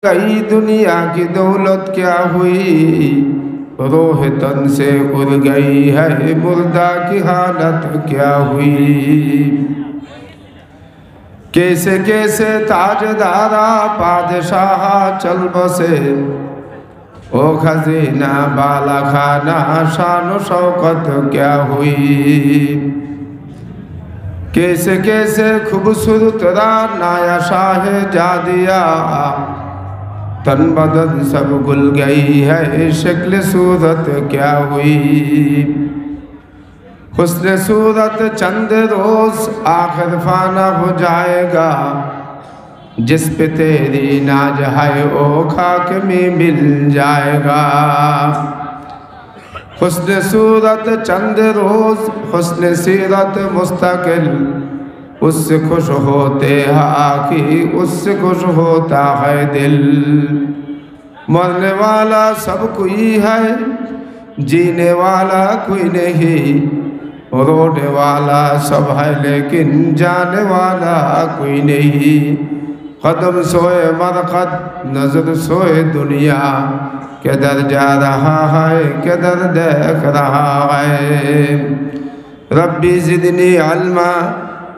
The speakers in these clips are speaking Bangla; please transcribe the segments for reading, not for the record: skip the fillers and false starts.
कई दुनिया की दौलत क्या हुई, रूह तन से उड़ गई है, मुर्दा की हालत क्या हुई। कैसे कैसे ताजदारा पादशाह चल बसे, ओ खजीना बाला खाना शान शौकत क्या हुई। कैसे कैसे खूबसूरत नाया शाह जा दिया, तन बदन सब गुल गई है, शक्ल सूरत क्या हुई। हुस्न सूरत चंद रोज आखिर फाना हो जाएगा, जिस पे तेरी नाज है ओ खाक में मिल जाएगा। हुस्न सूरत चंद रोज हुस्न सीरत मुस्तकिल, उससे खुश होते हैं आखी, उससे खुश होता है दिल। मरने वाला सब कोई है, जीने वाला कोई नहीं, रोने वाला सब है लेकिन जाने वाला कोई नहीं। कदम सोए मरकत, नजर सोए दुनिया, किधर जा रहा है किधर देख रहा है। रब्बी ज़िदनी इल्मा,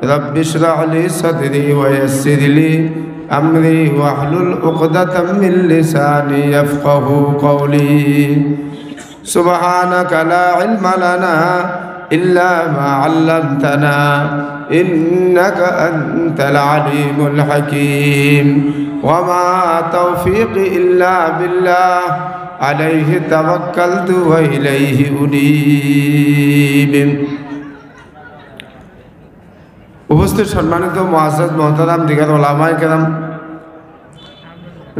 रब्बि इश्रह ली सदरी वयस्सिर ली अमरी वहलुल उक़दतम मिन लिसानी यफ़क़हू क़ौली। सुब्हानका ला इल्मा लना इल्ला मा अल्लमतना इन्नका अंतल अलीमुल हकीम। वमा तौफ़ीक़ी इल्ला बिल्लाह अलैहि तवक्कलतु व इलैहि उनीब। उपस्थित सम्मानित मुआज़्ज़ज़ मोहतरम दिगर उलामाए केराम,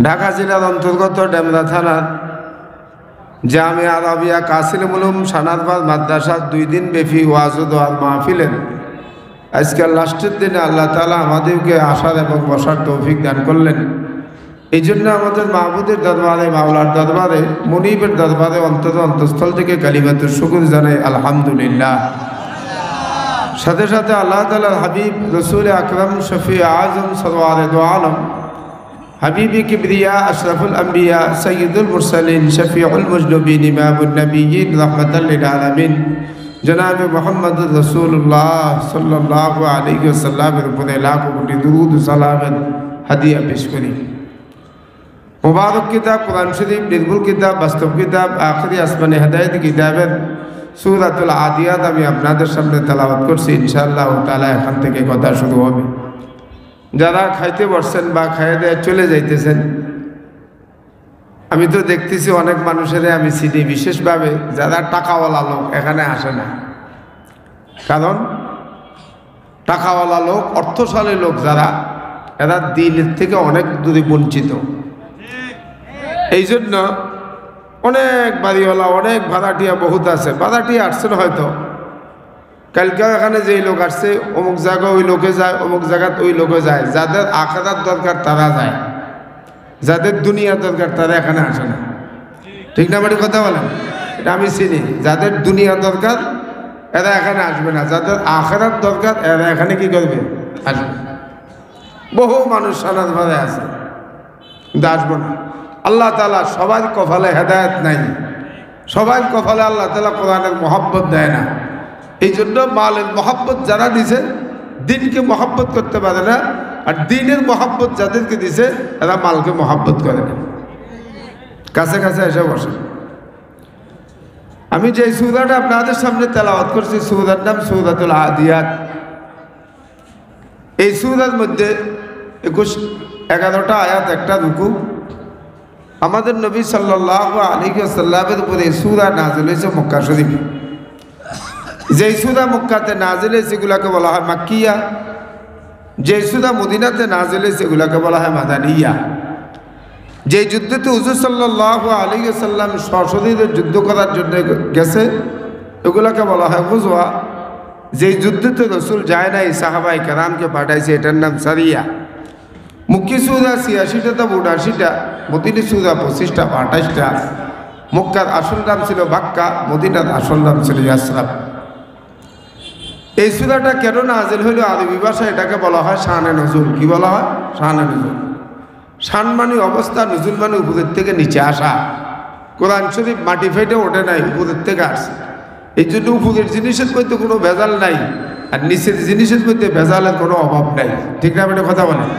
ঢাকা জেলার অন্তর্গত ডেমরা থানার জামিয়া আরবিয়া কাসিরুল উলুম সানাদবাদ মাদ্রাসার 2 দিন ব্যাপী ওয়াজ ও দোয়ার মাহফিলের আজকের লাস্টের দিনে আল্লাহ তাআলা আমাদেরকে আসার এবং বসার তৌফিক দান করলেন। এই জন্য আমাদের মাহবুদের দরবারে, মাওলার দরবারে, মুনিবের দরবারে অন্তঃস্থল থেকে কালিমাতুর শুকর জানাই আলহামদুলিল্লাহ। সাথে সাথে আল্লাহ তাআলার হাবিব রসুল আকরম শফি আজম সরওয়ারে দো আলম হাবিবি কিবরিয়া আশরাফুল আম্বিয়া সৈয়দুল মুরসালিন শফিউল মুজনুবিন ইমামুন নবিয়্যিন রাহমাতাল লিল আলামিন জনাবে মুহাম্মদুর রাসূলুল্লাহ সাল্লাল্লাহু আলাইহি ওয়াসাল্লামের উপরে লাখ কোটি দুরূদ ও সালামের হাদিয়া পেশ করি। মুবারক কিতাব কুরআন শরীফ, নির্ভুল কিতাব, বাস্তব কিতাব, আখিরি আসমানে হেদায়েত কিতাবের সূরাতুল আদিয়াত আমি আপনাদের সামনে তেলাওয়াত করছি। ইনশাআল্লাহ তাআলা এখান থেকে কথা শুরু হবে। যারা খাইতে বসছেন বা খাইয়ে দিয়ে চলে যাইতেছেন, আমি তো দেখতেছি অনেক মানুষের আমি চিনি, বিশেষভাবে যারা টাকাওয়ালা লোক এখানে আসে না। কারণ টাকাওয়ালা লোক, অর্থশালী লোক যারা, এরা দিনের থেকে অনেক দূরে বঞ্চিত। এই জন্য অনেক বাড়িওয়ালা, অনেক ভাড়াটিয়া বহুত আছে। ভাড়াটিয়া আসছেন হয়তো, কালকে এখানে যেই লোক আসছে অমুক জায়গায় ওই লোকে যায়, অমুক জায়গায় ওই লোকে যায়। যাদের আখিরাত দরকার তারা যায়, যাদের দুনিয়া দরকার তারা এখানে আসে না। ঠিক না বাড়ি কথা বলেন? এটা আমি চিনি। যাদের দুনিয়া দরকার এরা এখানে আসবে না, যাদের আখিরাত দরকার এরা এখানে কি করবে? আসবে। বহু মানুষ সানাদ ভাবে আছে কিন্তু আসবো না। আল্লাহ তাআলা সবার কপালে হেদায়েত নাই, সবার কপালে আল্লাহ তাআলা কোরআনের মহব্বত দেয় না। এই জন্য মালের মহব্বত যারা দিছে, দিনকে মহব্বত করতে পারে না। আর দিনের মহব্বত যাদেরকে দিছে এরা মালকে মহব্বত করে না, কাছে কাছে এসে বসে। আমি যে সূরাটা আপনাদের সামনে তেলাওয়াত করছি, সূরার নাম সূরাতুল আদিয়াত। এই সূরার মধ্যে 11টা আয়াত, একটা রুকু। আমাদের নবী সাল্লাল্লাহু আলাইহি ওয়াসাল্লামের উপরে সূরা নাযিল হয়েছে মক্কা শরীফে। যেই সূরা মক্কাতে নাযিল হয়েছে সেগুলোকে বলা হয় মাক্কিয়া, যেই সূরা মদিনাতে নাযিল হয়েছে সেগুলোকে বলা হয় মাদানিয়া। যেই যুদ্ধতে হুজুর সাল্লাল্লাহু আলাইহি ওয়াসাল্লাম সশরীরে যুদ্ধ করার জন্য গেছে এগুলোকে বলা হয় গুজওয়া। যেই যুদ্ধতে রসুল যায় নাই, সাহাবায়ে কেরামকে পাঠাইছে, এটার নাম সারিয়া। মুক্কি সূরা 86টা তো 82টা, মদিনী সূরা 25টা 28টা। মক্কার আসল নাম ছিল বাক্কা, মদিনার আসল নাম ছিল ইয়াসরাব। এই সূরাটা কেন নাযিল হলো আরবি ভাষায়, এটাকে বলা হয় শানে নজুল। কি বলা হয়? শানে নজুল। শানমানি অবস্থা, নুজুল মানে উপরের থেকে নিচে আসা। কোরআন শরীফ মাটি ফেটে ওঠে নাই, উপরের থেকে আসছে। এই জন্য উপরের জিনিসের মধ্যে কোনো ভেজাল নাই, আর নিচের জিনিসের মধ্যে ভেজালের কোনো অভাব নাই। ঠিক না? আপনি কথা বলেন।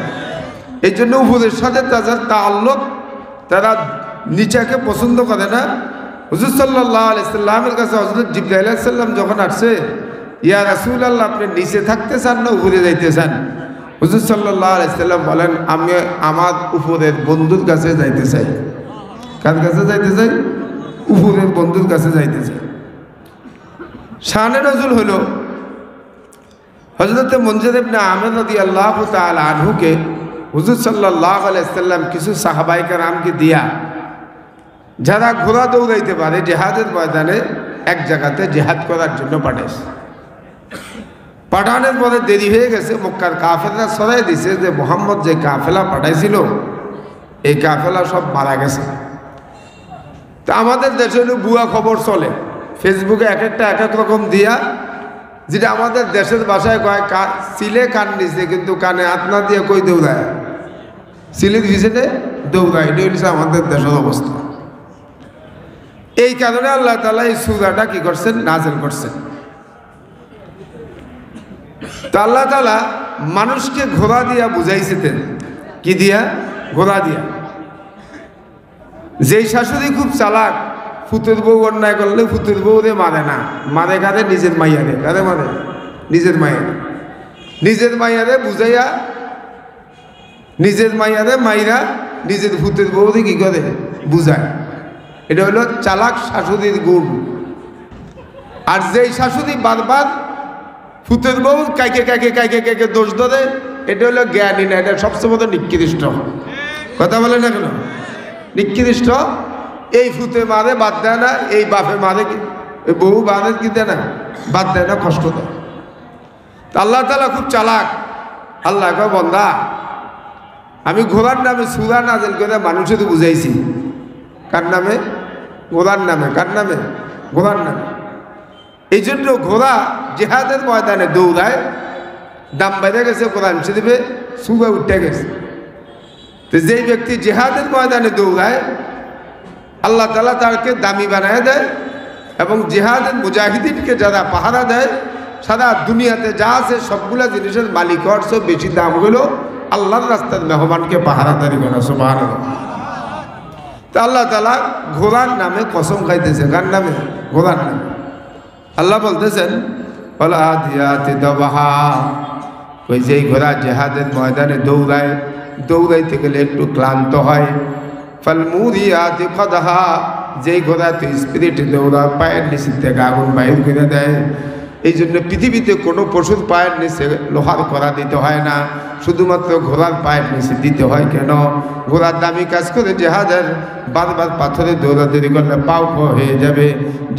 এই জন্য উপরের সাথে তাদের তাআল্লুক, তারা নিচাকে পছন্দ করে না। হুজুর সাল্লাল্লাহু আলাইহি সাল্লামের কাছে হযরত জিবরাইল আলাইহিস সালাম যখন আসছে, ইয়া রাসূলুল্লাহ, আপনি নিচে থাকতে চান না উপরে যাইতে চান? হুজুর সাল্লাল্লাহু আলাইহি সাল্লাম বলেন, আমি আমার উপরের বন্ধুর কাছে যাইতে চাই। কার কাছে যাইতে চাই? উপরের বন্ধুর কাছে যাইতে চাই। শানে নজুল হলো হযরত মুনজির ইবনে আমির রাদিয়াল্লাহু তাআলা আনহুকে হুজুর সাল্লাল্লাহু আলাইহি সাল্লাম কিছু সাহাবায়ে কেরামকে দিয়া, যারা ঘোড়া দৌড়াইতে পারে জিহাদের ময়দানে, এক জায়গাতে জিহাদ করার জন্য পাঠাইছে। পাঠানোর পরে দেরি হয়ে গেছে, মক্কার কাফেররা সরাই দিছে যে মুহাম্মদ যে কাফেলা পাঠাইছিল এই কাফেলা সব মারা গেছে। তা আমাদের দেশে হলো ভুয়া খবর চলে, ফেসবুকে এক একটা এক এক রকম দিয়া, যেটা আমাদের দেশের ভাষায় কয় সিলে কান নিছে, কিন্তু কানে হাত না দিয়ে কই দৌড়ায়, সিলের ভিজেটে দৌড়ায়। এটা হচ্ছে আমাদের দেশের অবস্থা। এই কারণে আল্লাহ তাআলা এই সূরাটা কি করছেন? নাযিল করছেন। তো আল্লাহ তাআলা মানুষকে ঘোড়া দিয়া বুঝাইছিলেন। কি দিয়া? ঘোড়া দিয়া। যেই শাশুড়ি খুব চালাক, ফুতুর বউ অন্যায় করলে ফুতুর বউরে মারে না, মারে কারে? নিজের মাইয়ারে। কারে মারে? নিজের মাইয়ারে। নিজের মাইয়ারে বুঝাইয়া, নিজের মাইয়ারে মাইরা নিজের ফুতুর বউরে কি করে? বুঝায়। এটা হলো চালাক শাশুড়ির গুণ। আর যেই শাশুড়ি বারবার ফুতুর বউ কাইকে কাইকে কাইকে কাইকে দোষ ধরে, এটা হলো জ্ঞানী না, এটা সবচেয়ে বড় নিকৃষ্ট। কথা বলে না কেন? নিকৃষ্ট। এই ফুতে মারে বাদ দেয় না, এই বাপে মারে বউ বারে কি দেয় না, বাদ দেয় না, কষ্ট দেয়। আল্লাহ তাআলা খুব চালাক। আল্লাহ কয়, বান্দা আমি ঘোড়ার নামে সূরা নাযিল করে মানুষের বুঝাইছি। কার নামে? ঘোড়ার নামে। কার নামে? ঘোড়ার নামে। এই জন্য ঘোড়া জিহাদের ময়দানে দৌড়ায়, দাম বেড়ে গেছে, কোরআন শরীফে সূরা উঠে গেছে। তো যেই ব্যক্তি জিহাদের ময়দানে দৌড়ায়, আল্লাহ তাআলা তাকে দামি বানায় দেয়, এবং জিহাদের মুজাহিদিনকে যারা পাহারা দেয়, সারা দুনিয়াতে যা আছে সবগুলা জিনিসের মালিক হওয়ার সব বেশি দাম হলো আল্লাহর রাস্তার মেহমানকে পাহারাদারি করা। সুবহানাল্লাহ। তা আল্লাহ তাআলা ঘোড়ার নামে কসম খাইতেছে। কার নামে? ঘোড়ার নামে। আল্লাহ বলতেছেন, ওয়াল আদিয়াতি দাবহা, ওই যেই ঘোড়া জিহাদের ময়দানে দৌড়ায়, দৌড়াইতে গেলে একটু ক্লান্ত হয়। ফাল মুরিয়াতি কদহা, যেই ঘোড়া তুই স্পিরিটে দৌড়া, পায়ের নিচে থেকে আগুন বাহির করে দেয়। এই জন্য পৃথিবীতে কোনো পশুর পায়ের নিচে লোহার কড়া দিতে হয় না, শুধুমাত্র ঘোড়ার পায়ের নিচে দিতে হয়। কেন? ঘোড়ার দামি কাজ করে জিহাদের, বারবার পাথরে দৌড়াদৌড়ি করলে পাও হয়ে যাবে,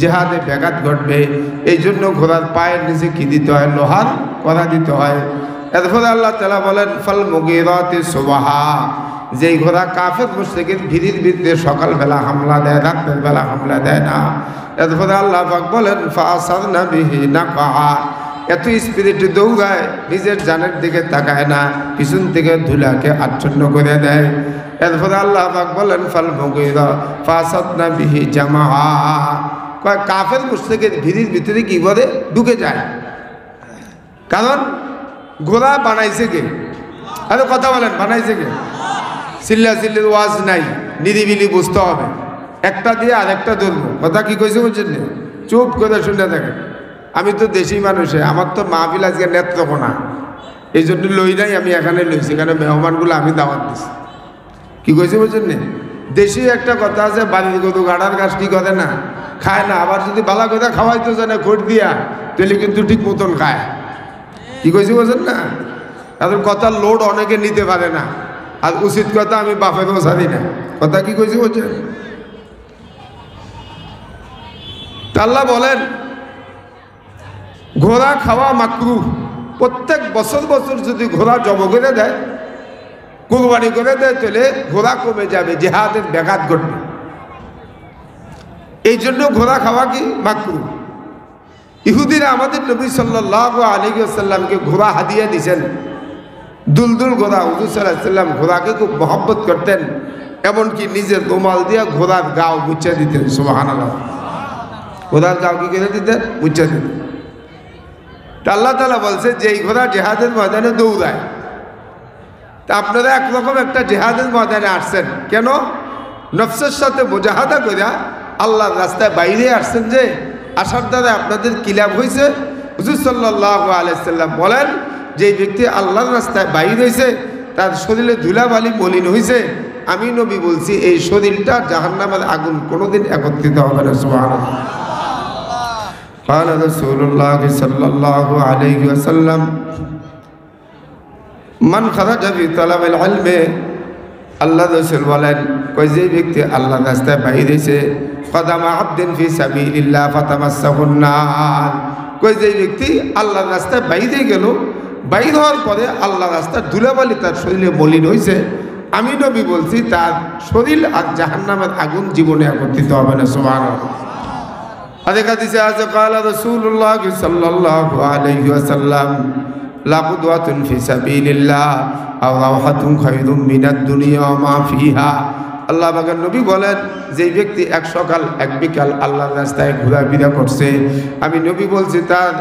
জিহাদে ব্যাঘাত ঘটবে। এই জন্য ঘোড়ার পায়ের নিচে কি দিতে হয়? লোহার কড়া দিতে হয়। এরপরে আল্লাহ তাআলা বলেন, ফাল মুগীরাতি সুবহা, যেই ঘোড়া কাফের মুশরিকের ভিড়ির বিরুদ্ধে সকালবেলা হামলা দেয়, রাতের বেলা হামলা দেয় না। এরপরে আল্লাহ পাক বলেন, ফাআসারনা বিহি নাকা, এত স্পিরিটে দৌড়ায়, নিজের জানের দিকে তাকায় না, পিছন থেকে ধুলাকে আচ্ছন্ন করে দেয়। এরপরে আল্লাহ পাক বলেন, ফাল মুগীরা ফাআসারনা বিহি জামা, কয় কাফের মুশরিকের ভিড়ির ভিতরে কি করে ঢুকে যায়। কারণ ঘোড়া বানাইছে কে? আরে কথা বলেন, বানাইছে কে? চিল্লা চিল্লির ওয়াজ নাই, নিরিবিলি বুঝতে হবে। একটা দিয়ে আরেকটা ধরবো। কথা কি কইছে বলছেন? চুপ করে শুনে দেখেন। আমি তো দেশি মানুষে, আমার তো মাহফিল আজকে নেত্রকোনা, এই জন্য লই নাই, আমি এখানে লইছি, এখানে মেহমানগুলো আমি দাওয়াত দিছি। কি কইছে বলছেন? দেশি একটা কথা আছে, বাড়ির গরু গাড়ার গাছ কি করে না, খায় না। আবার যদি বালা কথা খাওয়াইতো জানে খোট দিয়া, তাহলে কিন্তু ঠিক মতন খায়। কি কইছে বলছেন না? তাদের কথার লোড অনেকে নিতে পারে না, আর উচিত কথা আমি বাপেরও ছাড়ি না। কথা কি কইছে বলছেন? আল্লাহ বলেন, ঘোড়া খাওয়া মাকরুহ। প্রত্যেক বছর বছর যদি ঘোড়া জব করে দেয়, কুরবানি করে দেয়, তাহলে ঘোড়া কমে যাবে, জিহাদের ব্যাঘাত ঘটবে। এই জন্য ঘোড়া খাওয়া কি মাকরুহ। ইহুদিরা আমাদের নবী সাল্লাল্লাহু আলাইহি ওয়াসাল্লামকে ঘোড়া হাদিয়া দিয়েছেন। দুলদুল ঘোড়া, হুজুর সাল্লাল্লাহু আলাইহি ওয়াসাল্লাম ঘোড়াকে খুব মহব্বত করতেন, এমনকি নিজের রুমাল দিয়া ঘোড়ার গাও মুছে দিতেন। সুবহানাল্লাহ। ঘোড়ার গাও কি করে দিতেন? মুছে দিতেন। তা আল্লাহ তাআলা বলছে যে এই ঘোড়া জিহাদের ময়দানে দৌড়ায়, তা আপনারা একরকম একটা জিহাদের ময়দানে আসছেন কেন? নফসের সাথে মুজাহাদা কইরা আল্লাহর রাস্তায় বাইরে আসছেন, যে আসার দ্বারা আপনাদের কি লাভ হয়েছে? হুজুর সাল্লাল্লাহু আলাইহি ওয়াসাল্লাম বলেন যে ব্যক্তি আল্লাহর রাস্তায় বাইরে হয়েছে তার শরীরে ধুলাবালি মলিন হয়েছে, আমি নবী বলছি এই শরীরটা জাহান্নামের আগুন কোনোদিন একত্রিত হবে না। সুবহানাল্লাহ। قال رسول الله صلى الله عليه وسلم من خرج في طلب العلم, আল্লাহ রাসূল বলেন কই যে ব্যক্তি আল্লাহর রাস্তায় বাইরে হয়েছে, কদামা আবদিন ফি সাবিলিল্লাহ ফাতামাসসাহুন নার, কই যে ব্যক্তি আল্লাহর রাস্তায় বাইরে গেল, বাইর হওয়ার পরে আল্লাহর রাস্তার ধুলাবালি তার শরীরে মলিন হয়েছে, আমি নবী বলছি তার শরীর আর জাহান্নামের আগুন জীবনে একত্রিত হবে না। সুবহানাল্লাহ। আরেক হাদিসে আছে قال رسول الله صلى الله عليه وسلم لا قدوة في سبيل الله أو روحة خير من الدنيا وما فيها। আল্লাহ পাকের নবী বলেন যে ব্যক্তি এক সকাল এক বিকাল আল্লাহর রাস্তায় ঘোরাফেরা করছে, আমি নবী বলছি তার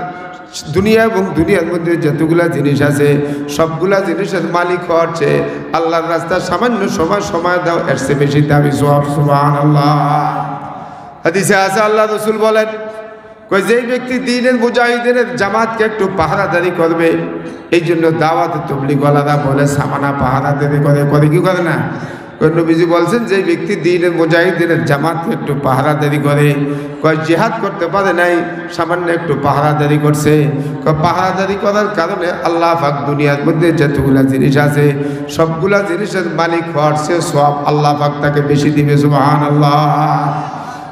দুনিয়া এবং দুনিয়ার মধ্যে যতগুলা জিনিস আছে সবগুলা জিনিসের মালিক হচ্ছে আল্লাহর রাস্তায় সামান্য সময় দাও, এর চেয়ে বেশি দামি সওয়াব। সুবহানাল্লাহ। হাদিসে আছে আল্লাহ রাসূল বলেন কই যেই ব্যক্তি দ্বীনের মুজাহিদিনের জামাতকে একটু পাহারাদারি করবে, এই জন্য দাওয়াত তাবলীগওয়ালারা বলে সামানা পাহারাদারি করে কি করে না? নবীজি বলছেন যে ব্যক্তি দ্বীনের মুজাহিদিনের জামাতকে একটু পাহারাদারি করে, কয় জিহাদ করতে পারে নাই, সামান্য একটু পাহারাদারি করছে, পাহারাদারি করার কারণে আল্লাহ পাক দুনিয়ার মধ্যে যতগুলা জিনিস আছে সবগুলা জিনিসের মালিক হওয়ার চেয়ে সওয়াব আল্লাহ পাক তাকে বেশি দিবে। সুবহানাল্লাহ।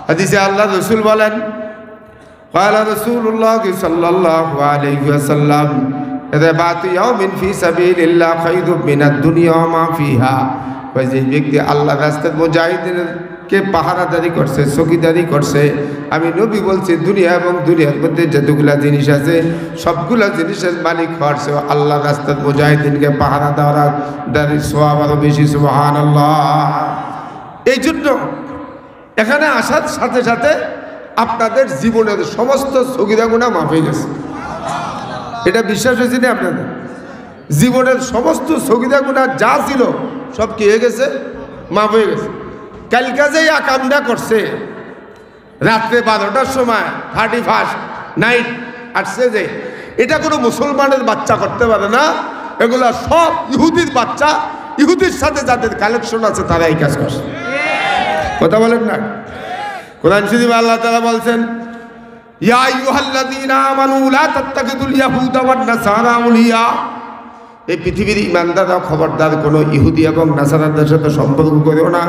হাদিসে আল্লাহ রাসূল বলেন قال رسول الله صلى الله عليه وسلم رباط يوم في سبيل الله خير من الدنيا وما فيها। ওই যে ব্যক্তি আল্লাহর রাস্তায় মুজাহিদদেরকে পাহারাদারি করছে, চৌকিদারি করছে, আমি নবী বলছি দুনিয়া এবং দুনিয়ার মধ্যে যতগুলা জিনিস আছে সবগুলা জিনিসের মালিক হওয়ার চেয়ে আল্লাহর রাস্তায় মুজাহিদিনকে পাহারা দেওয়ার দাঁড়ি সওয়াব আরো বেশি। সুবহানাল্লাহ। এই জন্য এখানে আসার সাথে সাথে আপনাদের জীবনের সমস্ত সগীরা গুনাহ মাফ হয়ে গেছে। এটা বিশ্বাস হয়েছে না আপনাদের? জীবনের সমস্ত সগীরা গুনাহ যা ছিল সব কি হয়ে গেছে? মাফ হয়ে গেছে। কালকে যে আকামটা করছে রাত্রে 12টার সময় 31 নাইট আসছে, যে এটা কোনো মুসলমানের বাচ্চা করতে পারে না, এগুলা সব ইহুদির বাচ্চা, ইহুদির সাথে যাদের কালেকশন আছে তারা এই কাজ করছে। কথা বলেন না? কোরআন শরীফে আল্লাহ তাআলা বলছেন ইয়া আইয়ুহাল্লাযীনা আমানু লা তাত্তাখিযুল ইয়াহুদা ওয়ান নাসারা আউলিয়া, এই পৃথিবীর ঈমানদাররা খবরদার কোনো ইহুদি এবং নাসারাদের সাথে সম্পর্ক করিও না।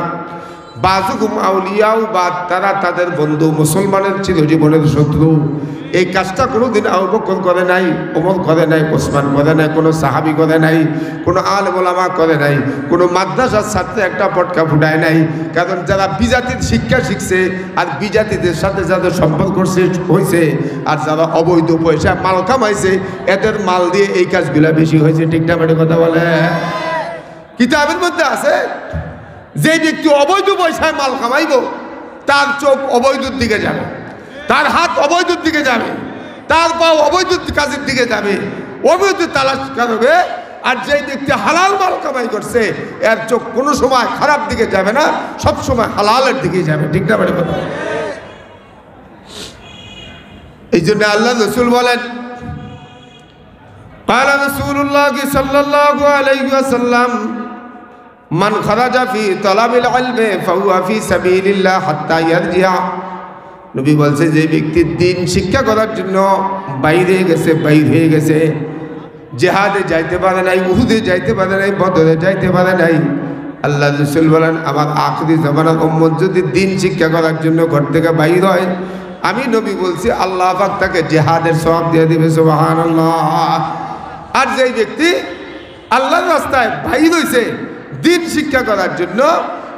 বাযুকুম আউলিয়াউ বাদ, তারা তাদের বন্ধু, মুসলমানের চিরজীবনের শত্রু। এই কাজটা কোনোদিন আবু বকর করে নাই, ওমর করে নাই, ওসমান করে নাই, কোনো সাহাবী করে নাই, কোনো আলেম ওলামা করে নাই, কোনো মাদ্রাসার ছাত্র একটা পটকা ফুটায় নাই। কারণ যারা বিজাতির শিক্ষা শিখছে আর বিজাতিদের সাথে যাদের সম্পর্ক হয়েছে আর যারা অবৈধ পয়সা মাল কামাইছে এদের মাল দিয়ে এই কাজগুলা বেশি হয়েছে। ঠিক না বেটে কথা বলে? কিতাবের মধ্যে আছে যে ব্যক্তি অবৈধ পয়সায় মাল কামাইব তার চোখ অবৈধর দিকে যাবে, তার হাত অবৈধর দিকে যাবে, তার পাও অবৈধ কাজের দিকে যাবে, অবৈধ তালাশ করবে। আর যে ব্যক্তি হালাল মাল কামাই করছে এর চোখ কোনো সময় খারাপ দিকে যাবে না, সব সময় হালালের দিকে যাবে। ঠিক না বেটে কথা? এই জন্য আল্লাহ রাসূল বলেন قال رسول الله صلى الله عليه وسلم মান খারাজা ফি তালাবিল ইলমি ফাহুয়া ফি সাবিলিল্লাহ হাত্তা ইয়ারজিআ। নবী বলছে যে ব্যক্তি দ্বীন শিক্ষা করার জন্য বাইরে হয়ে গেছে, জিহাদে যাইতে পারে নাই, উহুদে যাইতে পারে নাই, বদরে যাইতে পারে নাই, আল্লাহ রাসূল বলেন আমার আখিরি জামানার উম্মত যদি দ্বীন শিক্ষা করার জন্য ঘর থেকে বাইর হয়, আমি নবী বলছি আল্লাহ পাক তাকে জিহাদের সওয়াব দিয়ে দিবে। সুবহানাল্লাহ। আর যেই ব্যক্তি আল্লাহর রাস্তায় বাইর হইছে দ্বীন শিক্ষা করার জন্য,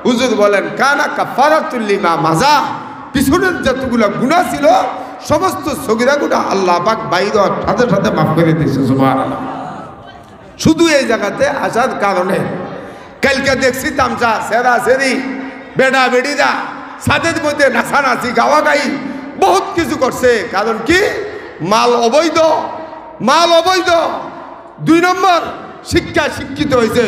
হুজুর বলেন কানা কাফারাতুল লিমা মাজা, পিছনের যতগুলো গুনাহ ছিল সমস্ত সগীরা গুনাহ আল্লাহ পাক বাইর হওয়ার সাথে সাথে মাফ করে দিয়েছে। সুবহানাল্লাহ। শুধু এই জায়গাতে আসার কারণে কালকে দেখছি তামসা সেরা সেরি বেড়া বেড়িরা সাদের মধ্যে নাচানাচি গাওয়া গাই বহুত কিছু করছে। কারণ কি? মাল অবৈধ, মাল অবৈধ। 2 নম্বর, শিক্ষা শিক্ষিত হয়েছে,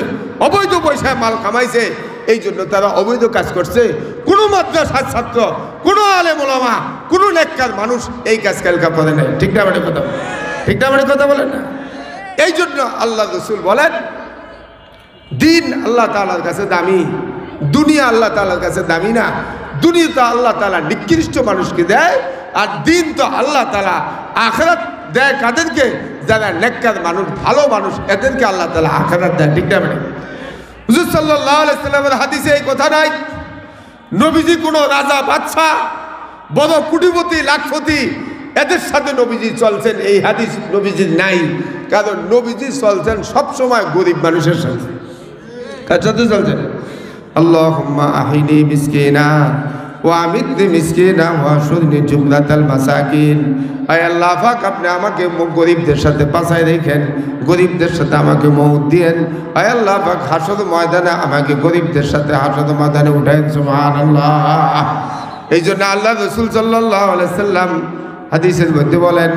অবৈধ পয়সায় মাল কামাইছে, এই জন্য তারা অবৈধ কাজ করছে। কোনো মাদ্রাসার ছাত্র, কোনো আলেম ওলামা, কোনো নেককার মানুষ এই কাজ কালকা করে নাই। ঠিক না মানে কথা? ঠিক না মানে কথা বলেন না? এই জন্য আল্লাহ রসুল বলেন দিন আল্লাহ তাআলার কাছে দামি, দুনিয়া আল্লাহ তাআলার কাছে দামি না। দুনিয়া তো আল্লাহ তাআলা নিকৃষ্ট মানুষকে দেয়, আর দিন তো আল্লাহ তাআলা আখিরাত দেয় কাদেরকে? যারা নেককার মানুষ, ভালো মানুষ, এদেরকে আল্লাহ তাআলা আখিরাত দেয়। ঠিক না মানে? হুজুর সাল্লাল্লাহু আলাইহি সাল্লামের হাদিসে এই কথা নাই নবীজি কোনো রাজা বাদশা বড় কোটিপতি লাখপতি এদের সাথে নবীজি চলছেন, এই হাদিস নবীজির নাই। কারণ নবীজি চলছেন সবসময় গরিব মানুষের সাথে। কার সাথে চলছেন? আল্লাহুম্মা আহিনি মিসকিনা ওয়া আমিতনি মিসকিনা ওয়া শুরনি জুমলাতাল মাসাকিন। আয় আল্লাহ পাক, আপনি আমাকে গরিবদের সাথে বাঁচায় রেখেন, গরিবদের সাথে আমাকে মওত দিয়েন। আয় আল্লাহ পাক, হাসর ময়দানে আমাকে গরিবদের সাথে হাসর ময়দানে উঠায়েন। সুবহানাল্লাহ। এই জন্য আল্লাহ রাসূল সাল্লাল্লাহু আলাইহি সাল্লাম হাদিসের মধ্যে বলেন,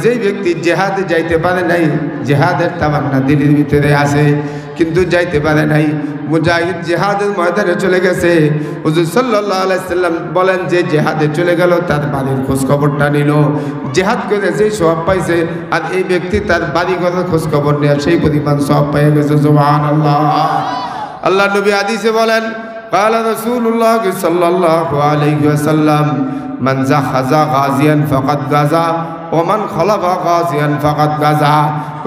যেই ব্যক্তি জেহাদে যাইতে পারে নাই, জেহাদের তামান্না দিলের ভিতরে আছে কিন্তু যাইতে পারে নাই, মুজাহিদ জেহাদের ময়দানে চলে গেছে। হুজুর সাল্লাল্লাহু আলাইহি সাল্লাম বলেন যে জেহাদে চলে গেল, তার বাড়ির খোঁজ খবরটা নিল, জেহাদ করে যেই সওয়াব পাইছে, আর এই ব্যক্তি তার বাড়ি ঘরের খোঁজ খবর নেওয়া সেই পরিমাণ সওয়াব পেয়ে গেছে। সুবহানাল্লাহ। আল্লাহ নবী হাদিসে বলেন, قال رسول الله صلى الله عليه وسلم من زحزح غازيا فقد غزا ومن خلف غازيا فقد غزا।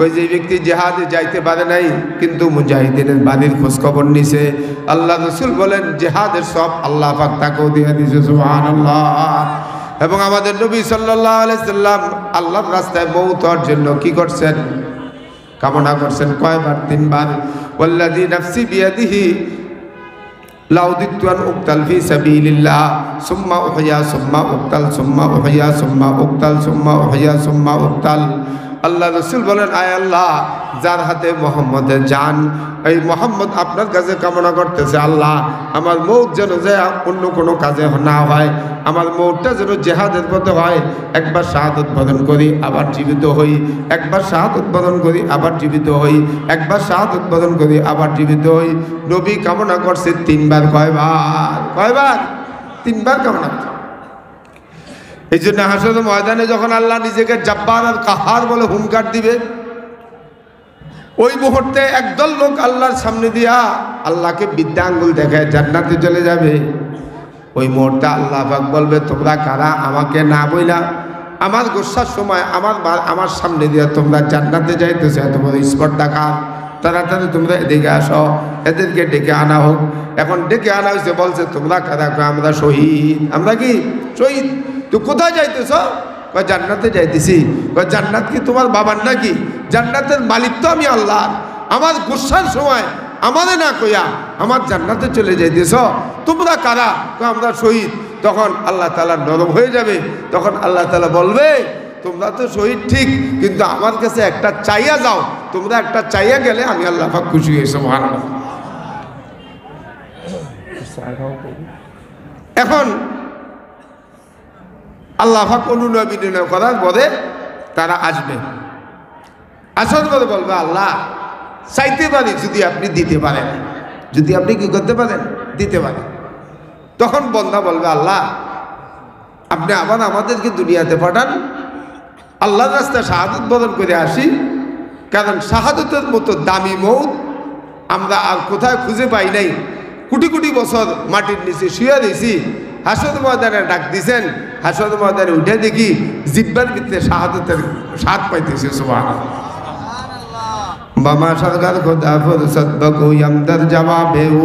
ওই যে ব্যক্তি জিহাদে যাইতে পারে নাই কিন্তু মুজাহিদিনের বাড়ির খোঁজ খবর নিছে, আল্লাহ রাসূল বলেন জিহাদের সব আল্লাহ পাক তাকেও দিয়ে দিয়েছে। সুবহানাল্লাহ। এবং আমাদের নবী সাল্লাল্লাহু আলাইহি সাল্লাম আল্লাহর রাস্তায় মওত হওয়ার জন্য কি করছেন? কামনা করছেন। কয়বার? 3 বার। ওয়াল্লাযী নাফসি বিয়াদিহি লাউদিতু আন উকতাল ফি সাবিলিল্লাহ সুম্মা উহইয়া সুম্মা উকতাল সুম্মা উহইয়া সুম্মা উকতাল সুম্মা উহইয়া সুম্মা উকতাল। আল্লাহ রাসূল বলেন, আয় আল্লাহ, যার হাতে মুহাম্মদের জান, এই মুহাম্মদ আপনার কাছে কামনা করতেছে, আল্লাহ আমার মৌত যেন যে অন্য কোনো কাজে না হয়, আমার মৌতটা যেন জিহাদের পথে হয়। একবার শাহাদাত বরণ করি আবার জীবিত হই, একবার শাহাদাত বরণ করি আবার জীবিত হই, একবার শাহাদাত বরণ করি আবার জীবিত হই। নবী কামনা করছে 3 বার। কয়বার? কয়বার? 3 বার কামনা করছে। এই জন্য হাসর ময়দানে যখন আল্লাহ নিজেকে জব্বার আর কাহার বলে হুঙ্কার দিবে, ওই মুহূর্তে একদল লোক আল্লাহর সামনে দিয়া আল্লাহকে বিদ্যা আঙ্গুল দেখায় জান্নাতে চলে যাবে। ওই মুহূর্তে আল্লাহ পাক বলবে, তোমরা কারা আমাকে না বইলা আমার গোসার সময় আমার সামনে দিয়া তোমরা জান্নাতে যাইতেছে, তোমার স্পর্ধা কার? তাড়াতাড়ি তোমরা এদিকে আসো। এদেরকে ডেকে আনা হোক। এখন ডেকে আনা হয়েছে, বলছে তোমরা কারা? আমরা শহীদ। আমরা কি শহীদ? তো কোথায় যাইতেছ? জান্নাতে যাইতেছি। জান্নাত কি তোমার বাবার নাকি? জান্নাতের মালিক তো আমি আল্লাহ। আমার গুসার সময় আমাদের না কইয়া আমার জান্নাতে চলে যাইতেছ, তোমরা কারা? আমরা শহীদ। তখন আল্লাহ তাআলা নরম হয়ে যাবে। তখন আল্লাহ তাআলা বলবে, তোমরা তো শহীদ ঠিক, কিন্তু আমার কাছে একটা চাইয়া যাও। তোমরা একটা চাইয়া গেলে আমি আল্লাহ পাক খুশি হয়ে। সুবহানাল্লাহ। এখন আল্লাহ পাক অনুনয় করার পরে তারা আসবে। আসার পরে বলবে, আল্লাহ চাইতে পারি যদি আপনি দিতে পারেন, যদি আপনি কি করতে পারেন? দিতে পারেন। তখন বন্দা বলবে, আল্লাহ আপনি আবার আমাদেরকে দুনিয়াতে পাঠান, আল্লাহর রাস্তায় শাহাদাত বরণ করে আসি। কারণ শাহাদাতের মতো দামি মৌত আমরা আর কোথায় খুঁজে পাই নাই। কোটি কোটি বছর মাটির নিচে শুয়ে দিয়েছি, হাসর ময়দানে ডাক দিছেন, হাসর ময়দানে উঠে দেখি জিব্বার ভিতরে শাহাদাতের স্বাদ পাইতেছে। সুবহানাল্লাহ। বামা সরকার খোদা ফুরসত বগু আমদার জবাবেউ,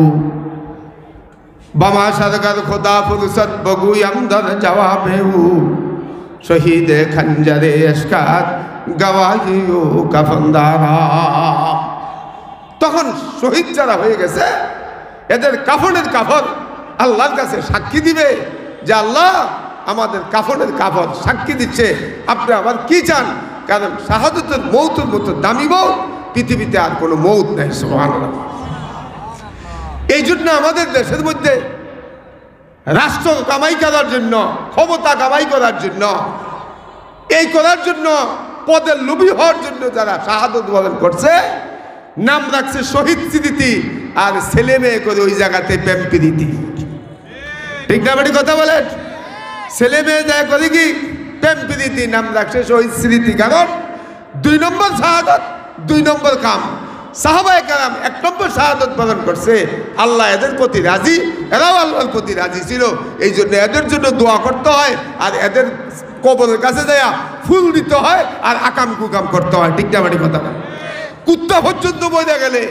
বামা সরকার খোদা ফুরসত বগু আমদার জবাবেউ, শহীদ খঞ্জরে এশকাত গওয়াহিও কাফনদারা। তখন শহীদ যারা হয়ে গেছে এদের কাফনের কাফন আল্লাহর কাছে সাক্ষী দিবে যে আল্লাহ আমাদের কাফনের কাফন সাক্ষী দিচ্ছে, আপনি আবার কি চান? কারণ শাহাদাতের মৌতের মতো দামি মৌত পৃথিবীতে আর কোনো মৌত নাই। সুবহানাল্লাহ। এই জন্য আমাদের দেশের মধ্যে রাষ্ট্র কামাই করার জন্য, ক্ষমতা কামাই করার জন্য, এই করার জন্য, পদের লোভী হওয়ার জন্য যারা শাহাদত বরণ করছে, নাম রাখছে শহীদ স্মৃতি, আর ছেলে মেয়ে করে ওই জায়গাতে প্রেম প্রীতি। ঠিক না বেটি কথা বলেন? ছেলে মেয়ে যায় করে কি প্রেম প্রীতি, নাম রাখছে শহীদ স্মৃতি। কারণ 2 নম্বর শাহাদত, 2 নম্বর কাম। সাহাবায়ে কেরাম 1 নম্বর শাহাদত বরণ করছে, আল্লাহ এদের প্রতি রাজি, এরাও আল্লাহর প্রতি রাজি ছিল। এই জন্য এদের জন্য দোয়া করতে হয়, আর এদের কবরের কাছে যাইয়া ফুল দিতে হয়, আর আকাম কুকাম করতে হয়। ঠিক না বেটি কথা বলেন? কুত্তা পর্যন্ত বইয়া গেলে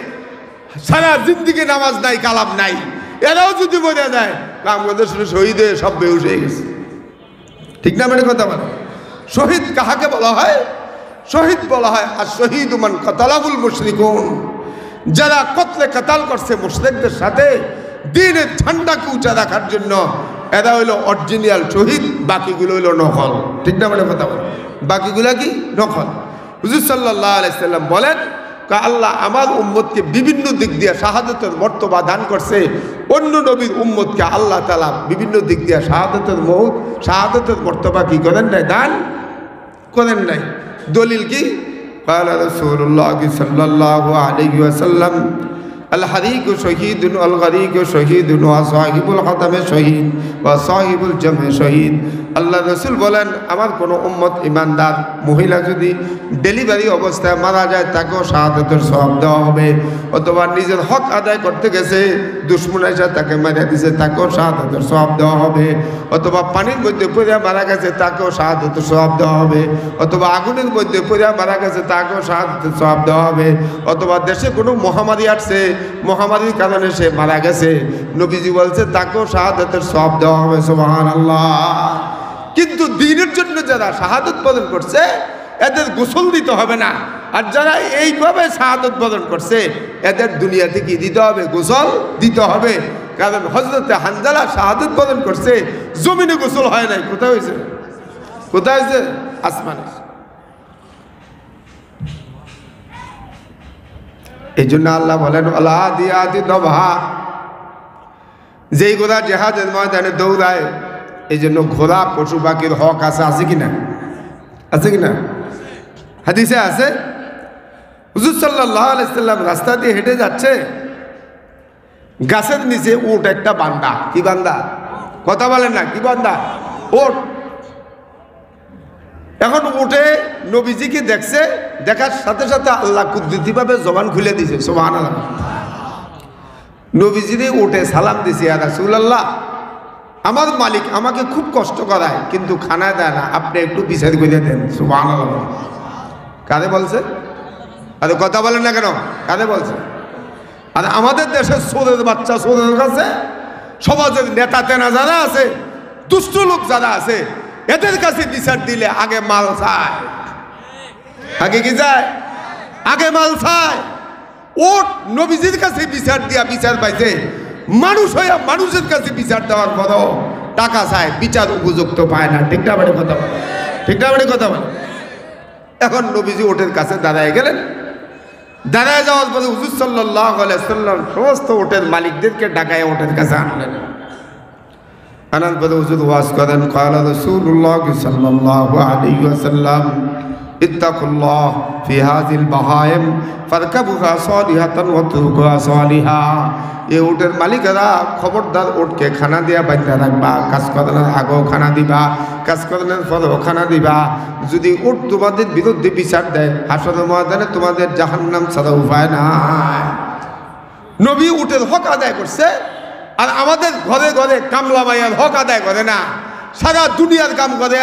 সারা জিন্দিগি নামাজ নাই, কালাম নাই, এরাও যদি বইয়া যায় কাম করতে শুনে শহীদ হয়ে সব বেহুশ হয়ে গেছে। ঠিক না মানে কথা বলে? শহীদ কাহাকে বলা হয়? শহীদ বলা হয় আর শহীদ মান কাতালাহুল মুশরিকুন, যারা কতলে কাতাল করছে মুশরিকদের সাথে দ্বীনের ঝান্ডাকে উঁচা রাখার জন্য, এরা হইল অরিজিনাল শহীদ, বাকিগুলো হইল নকল। ঠিক না মানে কথা বলে? বাকিগুলা কি নকল। হুজুর সাল্লাল্লাহু আলাইহি সাল্লাম বলেন, আল্লাহ আমার উম্মতকে বিভিন্ন দিক দিয়ে শাহাদাতের মর্তবা দান করছে, অন্য নবীর উম্মতকে আল্লাহ তাআলা বিভিন্ন দিক দিয়ে শাহাদাতের মর্তবা কি করেন নাই? দান করেন নাই। দলিল কি? قال رسول الله صلى الله عليه وسلم الحريق شهيد والغريق شهيد وصاحب الخاتم شهيد وصاحب الجمع شهيد। আল্লাহ রসুল বলেন, আমার কোনো উম্মত ইমানদার মহিলা যদি ডেলিভারি অবস্থায় মারা যায়, তাকেও শাহাদাতের সওয়াব দেওয়া হবে। অথবা নিজের হক আদায় করতে গেছে, দুশমন এসে তাকে মেরে দিয়েছে, তাকেও শাহাদাতের সওয়াব দেওয়া হবে। অথবা পানির মধ্যে পড়ে মারা গেছে, তাকেও শাহাদাতের সওয়াব দেওয়া হবে। অথবা আগুনের মধ্যে পড়ে মারা গেছে, তাকেও শাহাদাতের সওয়াব দেওয়া হবে। অথবা দেশে কোনো মহামারী আসছে, মহামারীর কারণে সে মারা গেছে, নবীজি বলছে তাকেও শাহাদাতের সওয়াব দেওয়া হবে। সুবহানাল্লাহ। কিন্তু দ্বীনের জন্য যারা শাহাদত বরণ করছে, এদের গোসল দিতে হবে না। আর যারা এইভাবে শাহাদত বরণ করছে, এদের দুনিয়াতে কি দিতে হবে? গোসল দিতে হবে। কারণ হযরতে হানজালা শাহাদত বরণ করছে, জমিনে গোসল হয় নাই। কোথায় হয়েছে? কোথায় হয়েছে? আসমানে। এই জন্য আল্লাহ বলেন, আল্লাহ দিয়াদি দবহা, যেই ঘোড়া জেহাদের ময়দানে দৌড়ায়, এই জন্য ঘোড়া পশু পাখির হক আছে, আছে কিনা? আছে কিনা? হাদিসে আছে। হুজুর সাল্লাল্লাহু আলাইহি সাল্লাম রাস্তা দিয়ে হেঁটে যাচ্ছে, গাছের নিচে উট একটা বান্দা। কি বান্দা? কথা বলেন না, কি বান্দা? উট। এখন উঠে নবীজিকে দেখছে, দেখার সাথে সাথে আল্লাহ কুদরতিভাবে জবান খুলে দিয়েছে। সুবহানাল্লাহ। নবীজিরে উঠে সালাম দিছে, ইয়া রাসূলুল্লাহ, আমার মালিক আমাকে খুব কষ্ট করায়, কিন্তু খানা দেয় না, আপনি একটু বিচার করে দেন। সুবহানাল্লাহ। কারে বলছে? আরে কথা বলেন না কেন? কারে বলছে? আর আমাদের দেশের সোরের বাচ্চা, সোরের কাছে সমাজের নেতা তেনা যারা আছে, দুষ্ট লোক যারা আছে, এদের কাছে বিচার দিলে আগে মাল চায়। আগে কি যায়? আগে মাল চায়। ওট নবীজির কাছে বিচার দিয়া বিচার পাইছে, মানুষ হইয়া মানুষের কাছে বিচার দেওয়ার পরও টাকা চায়, বিচার উপযুক্ত পায় না। ঠিক না বেড়ে কথা বলে? ঠিক না বেড়ে কথা বলে? এখন নবীজি ওটের কাছে দাঁড়ায় গেলেন। দাঁড়ায় যাওয়ার পরে হুজুর সাল্লাল্লাহু আলাইহি সাল্লাম সমস্ত ওটের মালিকদেরকে ডাকায় ওটের কাছে আনলেন। আনার পরে হুজুর ওয়াজ করেন, ক্বালা রাসূলুল্লাহ সাল্লাল্লাহু আলাইহি ওয়াসাল্লাম, ইত্তাকুল্লাহ ফি হাযিল বাহাইম ফারকাবুহা সালিহাতান ওয়া তুরকুহা সালিহা। এই উটের মালিকেরা খবরদার, উটকে খানা দিয়া বাঁধা রাখবা, কাজ করানোর আগেও খানা দিবা, কাজ করানোর পরেও খানা দিবা। যদি উট তোমাদের বিরুদ্ধে বিচার দেয়, হাসরের ময়দানে তোমাদের জাহান্নাম ছাড়া উপায় নাই। নবী উটের হক আদায় করছে, আর আমাদের ঘরে ঘরে কামলা মাইয়ার হক আদায় করে না। সারা দুনিয়ার কাম করে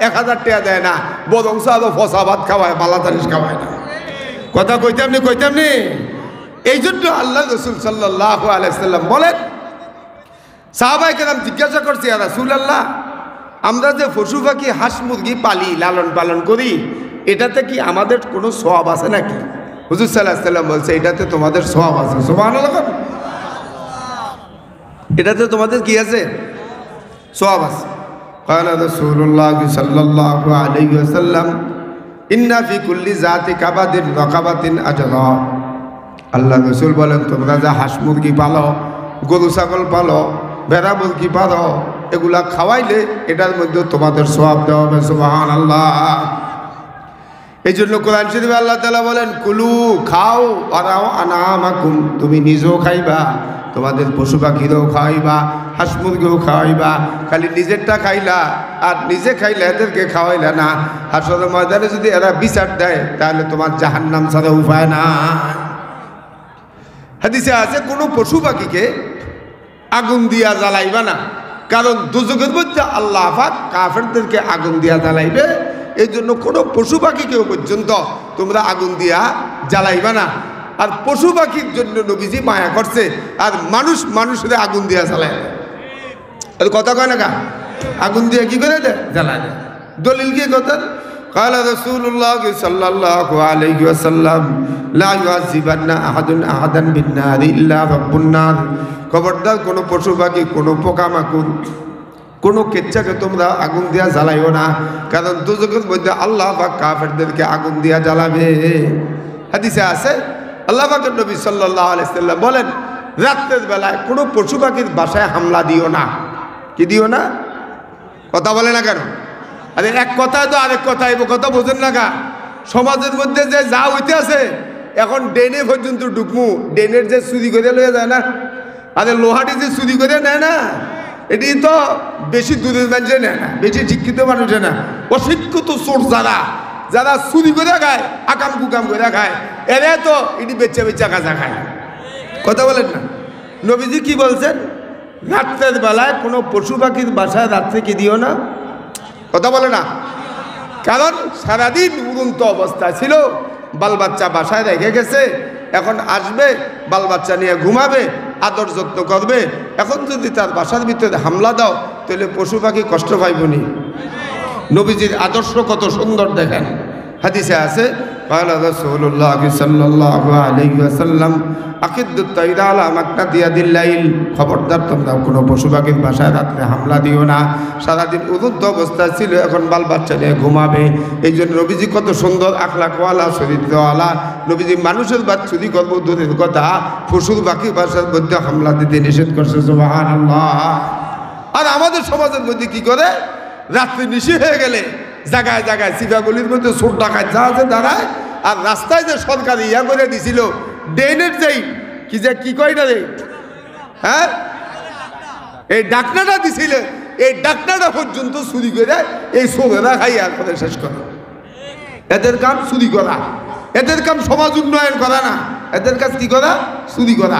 1000 টাকা দেয় না, বরং আরো ফসা ভাত খাওয়ায়, বালা তারিশ খাওয়ায় না। কথা কইতাম নি। এই জন্য আল্লাহ রসুল সাল্লাল্লাহু আলাইহি সাল্লাম বলেন, সাহাবায়ে কেরাম জিজ্ঞাসা করছে, ইয়া রাসূলুল্লাহ, আমরা যে পশু পাখি হাঁস মুরগি পালি, লালন পালন করি, এটাতে কি আমাদের কোনো সওয়াব আছে নাকি? হুজুর সাল্লাল্লাহু আলাইহি সাল্লাম বলছে, এটাতে তোমাদের সওয়াব আছে। সুবহানাল্লাহ। এটাতে তোমাদের কি আছে? সওয়াব আছে। قال رسول الله صلى الله عليه وسلم ইন্না ফি কুল্লি জাতি কাবাদিন রকাবাতিন আজরা। আল্লাহ রসুল বলেন তোমরা যা হাঁস মুরগি পালো, গরু ছাগল পালো, ভেড়া মুরগি পালো, এগুলা খাওয়াইলে এটার মধ্যে তোমাদের সওয়াব দেওয়া হবে। সুবহানাল্লাহ। এই জন্য কোরআন শরীফে আল্লাহ তাআলা বলেন কুলু খাও ওয়ারাও আনামাকুম, তুমি নিজেও খাইবা, তোমাদের পশু পাখিরও খাওয়াইবা, হাঁস মুরগিও খাওয়াইবা। খালি নিজেরটা খাইলা আর নিজে খাইলে এদেরকে খাওয়াইলা না, হাসরের ময়দানে যদি এরা বিচার দেয় তাহলে তোমার জাহান্নাম ছাড়া উপায় না। হাদিসে আছে কোনো পশু পাখিকে আগুন দিয়া জ্বালাইবা না, কারণ দুজকের মধ্যে আল্লাহ পাক কাফেরদেরকে আগুন দিয়া জ্বালাইবে। এই জন্য কোনো পশু পাখিকেও পর্যন্ত তোমরা আগুন দিয়া জ্বালাইবা না। আর পশু পাখির জন্য নবীজি মায়া করছে, আর মানুষ মানুষের আগুন দিয়া জ্বালায় দেয়। কথা কয় না কা, আগুন দিয়ে কি করে দেয়? জ্বালায় দেয়। দলিল কি কথা? قال رسول الله صلى الله عليه وسلم لا يعذبن احد احدا بالنار الا رب النار। খবরদার কোনো পশু পাখি, কোনো পোকামাকড়, কোনো কেচ্চাকে তোমরা আগুন দিয়া জ্বালাইও না, কারণ দুজকের মধ্যে আল্লাহ পাক কাফেরদেরকে আগুন দিয়া জ্বালাবে। হাদিসে আছে আল্লাহ পাকের নবী সাল্লাল্লাহু আলাইহি সাল্লাম বলেন রাতের বেলায় কোনো পশু পাখির বাসায় হামলা দিও না। কি দিও না? কথা বলে না কেন? আরে এক কথায় তো আরেক কথা, এই কথা বোঝেন না কা? সমাজের মধ্যে যে যা হইতে আছে, এখন ডেনে পর্যন্ত ঢুকমু, ডেনের যে চুরি করে লয়ে যায় না, আরে লোহাটি যে চুরি করে নেয় না, এটি তো বেশি দূরের মানুষে নেয় না, বেশি শিক্ষিত মানুষে না, অশিক্ষিত চোর যারা যারা চুরি করে খায়, আকাম কুকাম করে খায়, এরা তো এটি বেচা বেচা কাজা খায়। কথা বলেন না? নবীজি কি বলছেন? রাত্রের বেলায় কোনো পশু পাখির বাসায় রাত্রে কি দিও না। কথা বলে না, কারণ সারাদিন উড়ন্ত অবস্থায় ছিল, বাল বাচ্চা বাসায় রেখে গেছে, এখন আসবে বাল বাচ্চা নিয়ে ঘুমাবে, আদর যত্ন করবে। এখন যদি তার বাসার ভিতরে হামলা দাও তাহলে পশু পাখি কষ্ট পাইবনি। নবীজির আদর্শ কত সুন্দর দেখেন। হাদিসে আছে قال رسول الله صلى الله عليه وسلم أقد الطير على مكنة يد الليل। খবরদার তোমরা কোনো পশু পাখির বাসায় রাত্রে হামলা দিও না। সারাদিন উদন্ত অবস্থায় ছিল, এখন বাল বাচ্চা নিয়ে ঘুমাবে। এই জন্য নবীজি কত সুন্দর আখলাকওয়ালা, চরিত্রওয়ালা। নবীজি মানুষের বাদ চুরি করবো দূরের কথা, পশুর পাখি বাসার মধ্যে হামলা দিতে নিষেধ করছে। সুবহানাল্লাহ। আর আমাদের সমাজের মধ্যে কি করে? রাত্রি নিশি হয়ে গেলে জায়গায় জায়গায় সিফাগুলির মধ্যে চোর ডাকাত যা আছে দাঁড়ায়, আর রাস্তায় যে সরকার ইয়া করে দিছিল ড্রেনের যেই কি যে কি কয় না রে, হ্যাঁ, এই ডাকনাটা দিছিল, এই ডাকনাটা পর্যন্ত চুরি করে এই চোরেরা খাইয়া করে শেষ করে। এদের কাম চুরি করা, এদের কাম সমাজ উন্নয়ন করা না, এদের কাজ কি করা? চুরি করা।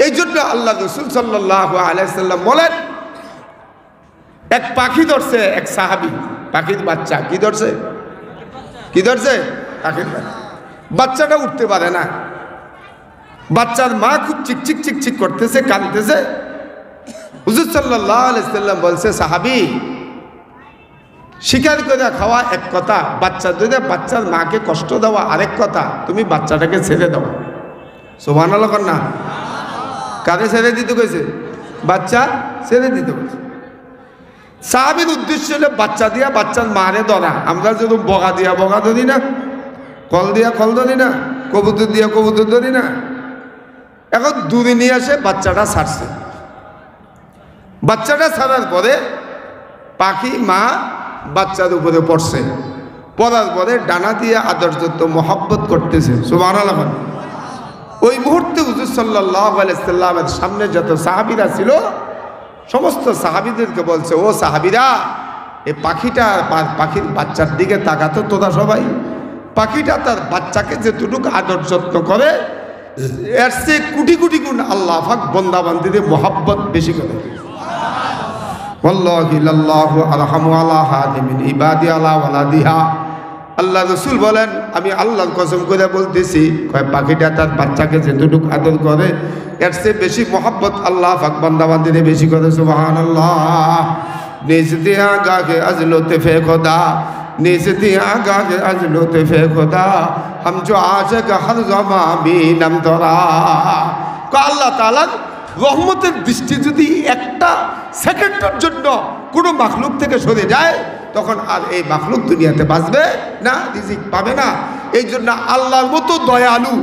এই জন্য আল্লাহ রাসূল সাল্লাল্লাহু আলাইহি সাল্লাম বলেন এক পাখি ধরছে এক সাহাবী, পাখির বাচ্চা। কি ধরছে? কি ধরছে? পাখির বাচ্চা। বাচ্চাটা উঠতে পারে না, বাচ্চার মা খুব চিকচিক চিকচিক করতেছে, কাঁদতেছে। হুজুর সাল্লাল্লাহু আলাইহি সাল্লাম বলছে সাহাবী, শিকার করে খাওয়া এক কথা, বাচ্চা ধরে বাচ্চার মাকে কষ্ট দেওয়া আরেক কথা, তুমি বাচ্চাটাকে ছেড়ে দাও। সুবহানাল্লাহ না? কারে ছেড়ে দিতে কইছে? বাচ্চা ছেড়ে দিতে কইছে। সাহাবীর উদ্দেশ্য হলো বাচ্চা দিয়া বাচ্চার মারে ধরা। আমরা যদি বগা দিয়া বগা ধরি না, কল দিয়া কল ধরি না, কবুতর দিয়া কবুতর ধরি না। এখন দূরে নিয়ে আসে বাচ্চাটা ছাড়ছে। বাচ্চাটা ছাড়ার পরে পাখি মা বাচ্চার উপরে পড়ছে, পড়ার পরে ডানা দিয়ে আদর যত্ন মহব্বত করতেছে। সুবহানাল্লাহ। ওই মুহূর্তে হুজুর সাল্লাল্লাহু আলাইহি সাল্লামের সামনে যত সাহাবীরা ছিল সমস্ত সাহাবীদেরকে বলছে, ও সাহাবীরা, এই পাখিটা পাখির বাচ্চার দিকে তাকাতো তোরা সবাই। পাখিটা তার বাচ্চাকে যেটুকু আদর যত্ন করে এর চেয়ে কোটি কোটি গুণ আল্লাহ পাক বান্দা বান্দীদের মহব্বত বেশি করে। ওয়াল্লাহি লাল্লাহু আরহামু আলা হাদিমিন ইবাদি আলা ওয়ালাদিহা। আল্লাহ রাসূল বলেন, আমি আল্লাহর কসম করে বলতেছি, কয় পাখিটা তার বাচ্চাকে যেটুকু আদর করে এর চেয়ে বেশি মহব্বত আল্লাহ পাক বান্দা বান্দীদের বেশি করে। সুবহানাল্লাহ। নিজ দিয়া গাকে আজলতে ফে খোদা, নিজ দিয়া গাকে আজলতে ফে খোদা, হাম জো আশিক হর জামা বিনম তোরা। আল্লাহ তাআলার রহমতের দৃষ্টি যদি একটা সেকেন্ডের জন্য কোনো মাখলুক থেকে সরে যায়, তখন আর এই মাখলুক দুনিয়াতে বাঁচবে না, রিজিক পাবে না। এই জন্য আল্লাহর মতো দয়ালু,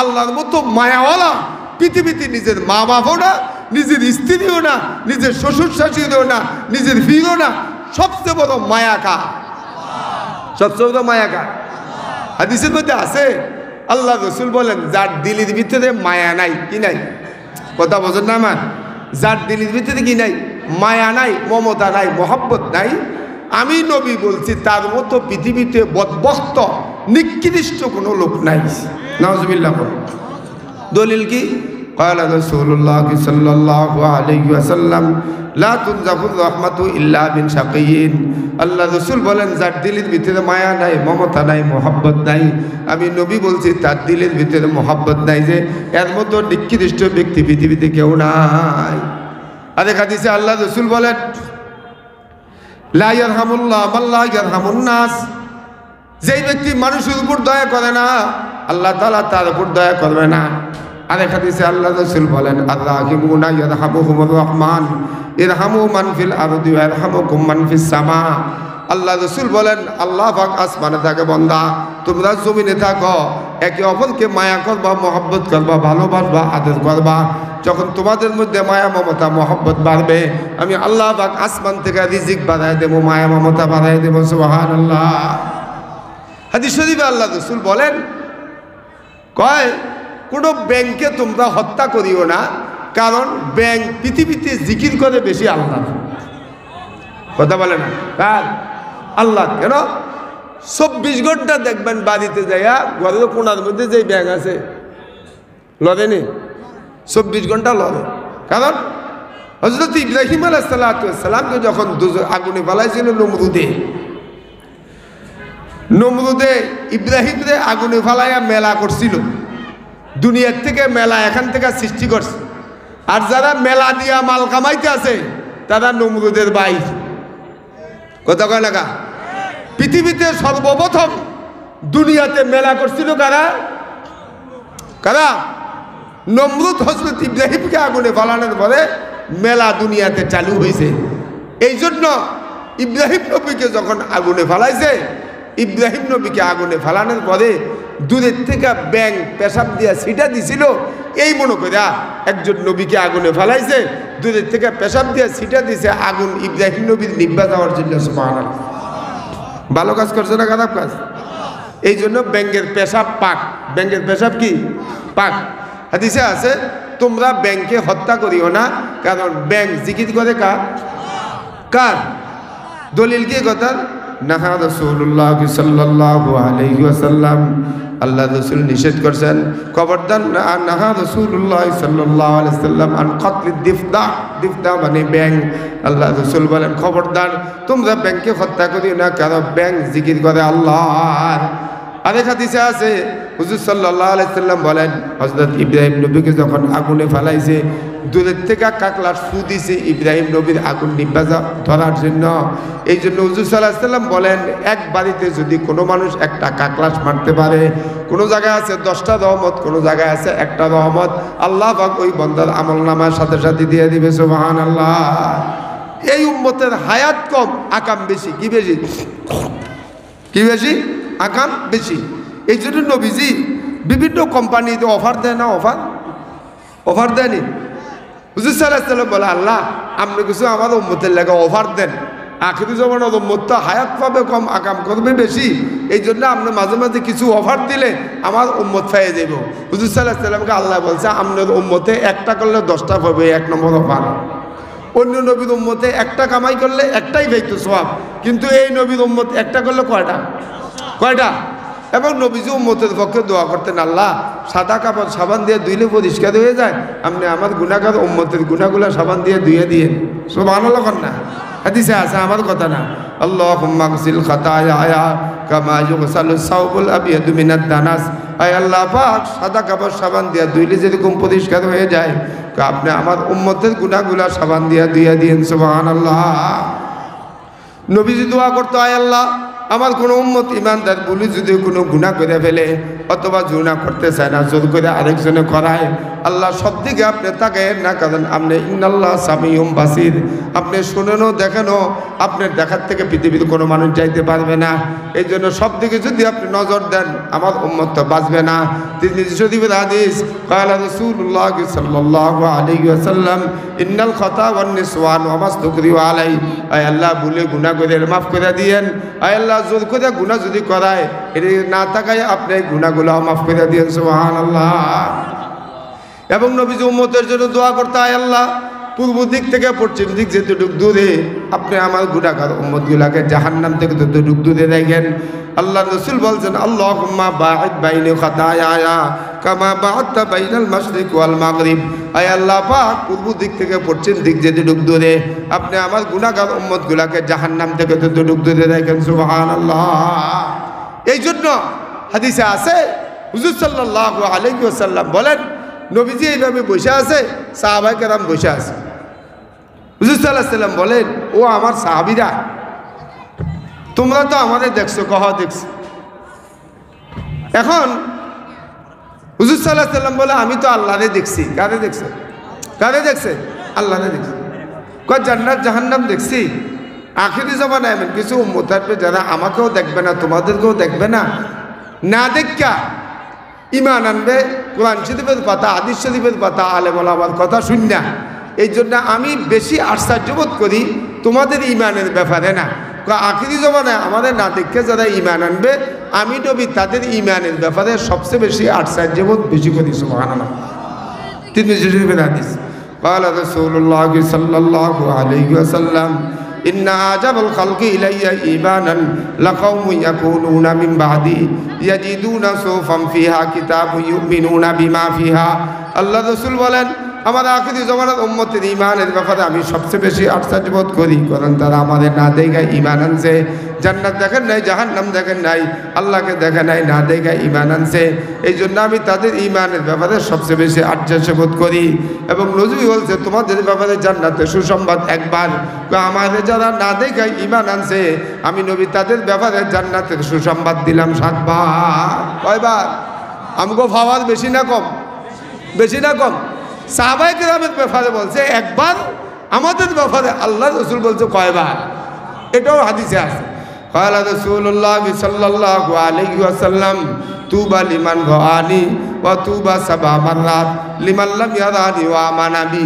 আল্লাহর মতো মায়াওয়ালা পৃথিবীতে নিজের মা বাবাও না, নিজের স্ত্রীও না, নিজের শ্বশুর শাশুড়িও না, নিজের ভিড়ও না, সবচেয়ে বড় মায়াকা, সবচেয়ে বড় মায়াকা। হাদিসের মধ্যে আছে, আল্লাহ রসুল বলেন যার দিলের ভিতরে মায়া নাই, কি নাই, কথা বোঝেন না আমার, যার দিলের ভিতরে কি নাই, মায়া নাই, মমতা নাই, মহব্বত নাই, আমি নবী বলছি তার মতো পৃথিবীতে বদবক্ত নিকৃষ্ট কোনো লোক নাই। নাউজুবিল্লাহ। দলিল কি? قال رسول الله صلى الله عليه وسلم لا تنزف الرحمة إلا من شقي। আল্লাহ রসুল বলেন যার দিলের ভিতরে মায়া নাই, মমতা নাই, মহব্বত নাই, আমি নবী বলছি তার দিলের ভিতরে মহব্বত নাই, যে এর মতো নিকৃষ্ট ব্যক্তি পৃথিবীতে কেউ নাই। আরেক হাদিসে আল্লাহ রসুল বলেন লা ইয়ারহামুল্লাহ মান লা ইয়ারহামুন নাস। যেই ব্যক্তি মানুষের উপর দয়া করে না, আল্লাহ তাআলা তার উপর দয়া করবে না। আরেক হাদিসে আল্লাহ রাসূল বলেন আর-রাহিমুনা ইয়ারহামুহুমুর রহমান ইরহামু মান ফিল আরদি ইয়ারহামুকুম মান ফিস সামা। আল্লাহ রাসূল বলেন আল্লাহ পাক আসমানে থাকে, বান্দা তোমরা জমিনে থাকো, একে অপরকে মায়া করবা, মহব্বত করবা, ভালোবাসবা, আদর করবা। যখন তোমাদের মধ্যে মায়া মমতা মহব্বত বাড়বে, আমি আল্লাহ পাক আসমান থেকে রিজিক বাড়ায় দেবো, মায়া মমতা বাড়ায় দেবো। সুবহানাল্লাহ। হাদিস শরীফে আল্লাহ রাসূল বলেন কয় কোনো ব্যাংকে তোমরা হত্যা করিও না, কারণ ব্যাংক পৃথিবীতে জিকির করে বেশি আল্লাহ। কথা বলে না কার? আল্লাহ। কেন? 24 ঘন্টা দেখবেন বাড়িতে যাইয়া ঘরের কোনার মধ্যে যে ব্যাংক আছে লড়েনি, 24 ঘন্টা লড়ে। কারণ হযরত ইব্রাহিম আলাইহিস সালামকে যখন আগুনে ফেলাইছিল নমরুদে ইব্রাহিমরে আগুনে ফেলাইয়া মেলা করছিল, দুনিয়ার থেকে মেলা এখান থেকে সৃষ্টি করছে। আর যারা মেলা দিয়া মাল কামাইতে আছে তারা নমরুদের ভাই। কথা কয় লাগা? পৃথিবীতে সর্বপ্রথম দুনিয়াতে মেলা করছিল কারা? কারা? নমরুদ হযরত ইব্রাহিমকে আগুনে ফেলানোর পরে মেলা দুনিয়াতে চালু হয়েছে। এই জন্য ইব্রাহিম নবীকে যখন আগুনে ফেলাইছে, ইব্রাহিম নবীকে আগুনে ফেলানোর পরে দূরের থেকে ব্যাং পেশাব দিয়া ছিটা দিছিল, এই মনে করিয়া একজন নবীকে আগুনে ফেলাইছে, দূরের থেকে পেশাব দিয়া ছিটা দিছে আগুন ইব্রাহিম নবীর নিভা যাওয়ার জন্য। সুবহানাল্লাহ। ভালো কাজ করছে না খারাপ কাজ? এই জন্য ব্যাংকের পেশাব পাক। ব্যাংকের পেশাব কি? পাক। হাদিসে আছে তোমরা ব্যাংকে হত্যা করিও না, কারণ ব্যাংক জিকির করে কার? কার? দলিল কি কথা? নাহা রাসূলুল্লাহ সাল্লাল্লাহু আলাইহি ওয়াসাল্লাম, আল্লাহ রাসূল নিষেধ করেছেন, খবরদার। নাহা রাসূলুল্লাহ সাল্লাল্লাহু আলাইহি ওয়াসাল্লাম আন কতলিদ দিফদা। দিফদা মানে ব্যাং। আল্লাহ রাসূল বলেন খবরদার তোমরা ব্যাংকে হত্যা করিও না, কারণ ব্যাংক জিকির করে আল্লাহর। আরেক হাদিসে আছে হুজুর সাল্লাল্লাহু আলাইহি ওয়াসাল্লাম বলেন হযরত ইব্রাহিম নবীকে যখন আগুনে ফেলাইছে, দূরের থেকে কাকলার ফু দিছে ইব্রাহিম নবীর আগুন নিভা ধরার জন্য। এই জন্য হুজুর সাল্লাল্লাহু আলাইহি ওয়াসাল্লাম বলেন এক বাড়িতে যদি কোনো মানুষ একটা কাকলাস মারতে পারে, কোনো জায়গায় আছে 10টা রহমত, কোনো জায়গায় আছে একটা রহমত, আল্লাহ পাক ওই বান্দার আমলনামার সাথে সাথে দিয়ে দিবে। সুবহানাল্লাহ। এই উম্মতের হায়াত কম, আকাম বেশি। কি বেশি? কি বেশি? আকাম বেশি। এই জন্য নবীজি বিভিন্ন কোম্পানিতে অফার দেয় না? অফার দেয়নি? হুজুর সাল্লাল্লাহু আলাইহি ওয়াসাল্লাম বলে আল্লাহ আপনি কিছু আমার উম্মতের লাগে অফার দেন, আখিরি জামানার উম্মত তো হায়াত পাবে কম, আকাম করবে বেশি, এই জন্য আপনি মাঝে মাঝে কিছু অফার দিলে আমার উম্মত পেয়ে যাব। হুজুর সাল্লাল্লাহু আলাইহি ওয়াসাল্লামকে আল্লাহ বলছে আপনার উম্মতে একটা করলে 10টা পাবে, 1 নম্বর অফার। অন্য নবীর উম্মতে একটা কামাই করলে একটাই পাইতো সওয়াব, কিন্তু এই নবীর উম্মত একটা করলে কয়টা? এবং নবীজি উম্মতের পক্ষে দোয়া করতেন, আল্লাহ সাদা কাপড় সাবান দিয়ে ধুইলে পরিষ্কার হয়ে যায়, আপনি আমার গুনাহগার উম্মতের গুনাহগুলো সাবান দিয়ে ধুয়ে দিয়েন। সুবহানাল্লাহ। না হাদিসে আছে, আমার কথা না। আল্লাহুম্মা গসিল খাতায়া কামা ইউগসালু সাওবুল আবিয়াদু মিনাদ দানাস। আয় আল্লাহ পাক সাদা কাপড় সাবান দিয়ে ধুইলে যেরকম পরিষ্কার হয়ে যায়, আপনি আমার উম্মতের গুনাহগুলো সাবান দিয়ে ধুয়ে দিয়েন। সুবহানাল্লাহ। নবীজি দোয়া করতো, আয় আল্লাহ আমার কোনো উম্মত ইমানদার বলি যদি কোনো গুনাহ করে ফেলে অথবা গুনাহ করতে চায় না, জোর করে আরেকজনে করায়, আল্লাহ সব দিকে আপনি তাকায়েন না, কারণ আপনি ইন্নাল্লাহ সামিউম বাসির, আপনি শুনেনও দেখেনও, আপনার দেখার থেকে পৃথিবীর কোনো মানুষ যাইতে পারবে না। এই জন্য সব দিকে যদি আপনি নজর দেন আমার উম্মত তো বাঁচবে না। তিরমিজি শরীফের হাদিস, ক্বালা রাসূলুল্লাহ সাল্লাল্লাহু আলাইহি ওয়াসাল্লাম ইন্নাল খাতা ওয়ান নিসওয়ান ওয়া মাসতুকরিউ আলাই, আয় আল্লাহ ভুলে গুনাহ করে মাফ করে দিয়েন, আয় আল্লাহ জোর করে গুনাহ যদি করায় এটা না তাকায় আপনি গুনাহগুলো মাফ করে দিয়েন, সুবহানাল্লাহ। এবং নবীজি উম্মতের জন্য দোয়া করতে, আয় আল্লাহ পূর্ব দিক থেকে পশ্চিম দিক যেতটুক দূরে আপনি আমার গুনাহগার উম্মতগুলোকে জাহান্নাম থেকে ততটুক দূরে রাখেন। আল্লাহ রাসূল বলছেন, আল্লাহুম্মা বা'id বাইনি খাতায়ায়া কামা বা'adta বাইনাল মাশরিক ওয়াল মাগরিব, আয় আল্লাহ পাক পূর্ব দিক থেকে পশ্চিম দিক যেতটুক দূরে আপনি আমার গুনাহগার উম্মতগুলোকে জাহান্নাম থেকে ততটুক দূরে রাখেন, সুবহানাল্লাহ। এই জন্য হাদিসে আছে হুজুর সাল্লাল্লাহু আলাইহি ওয়াসাল্লাম বলেন, নবীজি এইভাবে বসে আছে, সাহাবায়ে কেরাম বসে আছে। হুজুর সাল্লাল্লাহু আলাইহি ওয়াসাল্লাম বলেন, ও আমার সাহাবীরা, তোমরা তো আমাদের দেখছো, কহ দেখছো। এখন হুজুর সাল্লাল্লাহু আলাইহি ওয়াসাল্লাম বলে, আমি তো আল্লাহরে দেখছি। কারে দেখছে? কারে দেখছে? আল্লাহরে দেখছে। কয় জান্নাত জাহান্নাম দেখছি। আখিরি জামানায় এমন কিছু উম্মত আসবে যারা আমাকেও দেখবে না, তোমাদেরকেও দেখবে না, না দেখা ঈমান আনবে, কোরআন শরীফের পাতা, হাদিস শরীফের পাতা, আলেম ওলামার কথা শুন না। এই জন্য আমি বেশি আশ্চর্যবোধ করি তোমাদের ঈমানের ব্যাপারে না। আখিরি জমানায় আমাদের না দেখে যারা ঈমান আনবে, আমি নবী তাদের ঈমানের ব্যাপারে সবচেয়ে বেশি আশ্চর্যবোধ বেশি করি, সুবহানাল্লাহ। তিরমিজি শরীফের হাদিস, ক্বালা রাসূলুল্লাহ সাল্লাল্লাহু আলাইহি ওয়াসাল্লাম ইন্না আজাবাল খালকি ইলাইয়া ঈমানান লাকাউমুন ইয়াকুনুনা মিন বাদি ইয়াজিদুনা সুফাম ফিহা কিতাবুন ইউমিনুনা বিমা ফিহা। আল্লাহ রাসূল বলেন, আমার আখিরি জমানার উম্মতের ঈমানের ব্যাপারে আমি সবচেয়ে বেশি আশ্চর্যবোধ করি, কারণ তারা আমাদের না দেখে ঈমান আনছে। জান্নাত দেখেন নাই, জাহান্নাম দেখেন নাই, আল্লাহকে দেখে নাই, না দেখে ঈমান আনছে। এই জন্য আমি তাদের ঈমানের ব্যাপারে সবচেয়ে বেশি আশ্চর্যবোধ করি। এবং নবী বলছে, তোমাদের ব্যাপারে জান্নাতের সুসংবাদ একবার, আমাদের যারা না দেখে ঈমান আনছে আমি নবী তাদের ব্যাপারে জান্নাতের সুসংবাদ দিলাম 7 বার। কয়বার? আমগো ভাবার বেশি না কম? বেশি না কম? সাহাবায়ে কেরামের ব্যাপারে বলছে একবার, আমাদের ব্যাপারে আল্লাহ রাসূল বলছে কয়বার? এটাও হাদিসে আছে। ক্বালা রাসূলুল্লাহ সাল্লাল্লাহু আলাইহি ওয়াসাল্লাম তুবা লিমান রাআনি ওয়া তুবা সাবা মাররাত লিমান লাম ইয়ারানি ওয়া আমানা বি।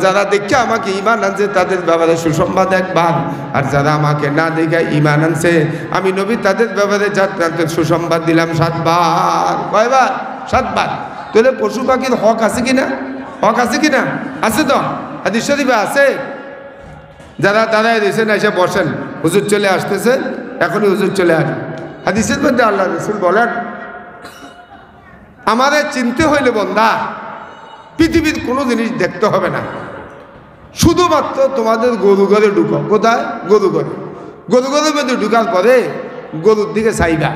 যারা দেখে আমাকে ঈমান আনছে তাদের ব্যাপারে সুসংবাদ একবার, আর যারা আমাকে না দেখে ঈমান আনছে আমি নবী তাদের ব্যাপারে জান্নাতের সুসংবাদ দিলাম 7 বার। কয়বার? 7 বার। তাহলে পশু পাখির হক আছে কিনা? হক আছে কিনা? আছে তো, হাদিস শরীফে আছে। যারা দাঁড়ায় রয়েছেন এসে বসেন, হুজুর চলে আসতেছে, এখনই হুজুর চলে আসবে। হাদিসের মধ্যে আল্লাহ রাসূল বলেন, আমারে চিনতে হইলে বন্দা পৃথিবীর কোনো জিনিস দেখতে হবে না, শুধুমাত্র তোমাদের গরু ঘরে ঢুকো। কোথায়? গরু ঘরে। গরু ঘরের মধ্যে ঢুকার পরে গরুর দিকে চাইবা,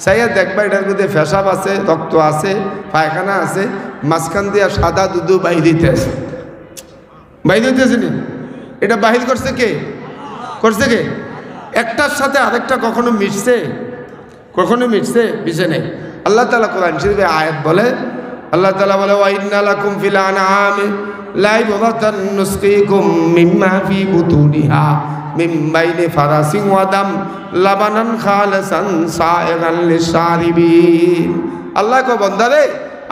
চাইয়া দেখবা এটার মধ্যে পেশাব আছে, রক্ত আছে, পায়খানা আছে, মাঝখান দিয়ে সাদা দুধ বাইর হইতে আছে। বাইর হইতেছে নি? এটা বাহির করছে কে? করছে কে? একটার সাথে আরেকটা কখনো মিশছে? কখনো মিশছে? মিশে নেই। আল্লাহ তাআলা কোরআন শরীফে আয়াত বলে, আল্লাহ তাআলা বলে, ওয়া ইন্না লাকুম ফিল আনআমি লাইবরাতান নুসকিকুম মিম্মা ফি বুতুনিহা মিন বাইনি ফারাসিন ওয়া দাম লাবানান খালিসান সায়গান লিশারিবিন। আল্লাহ কো বান্দারে,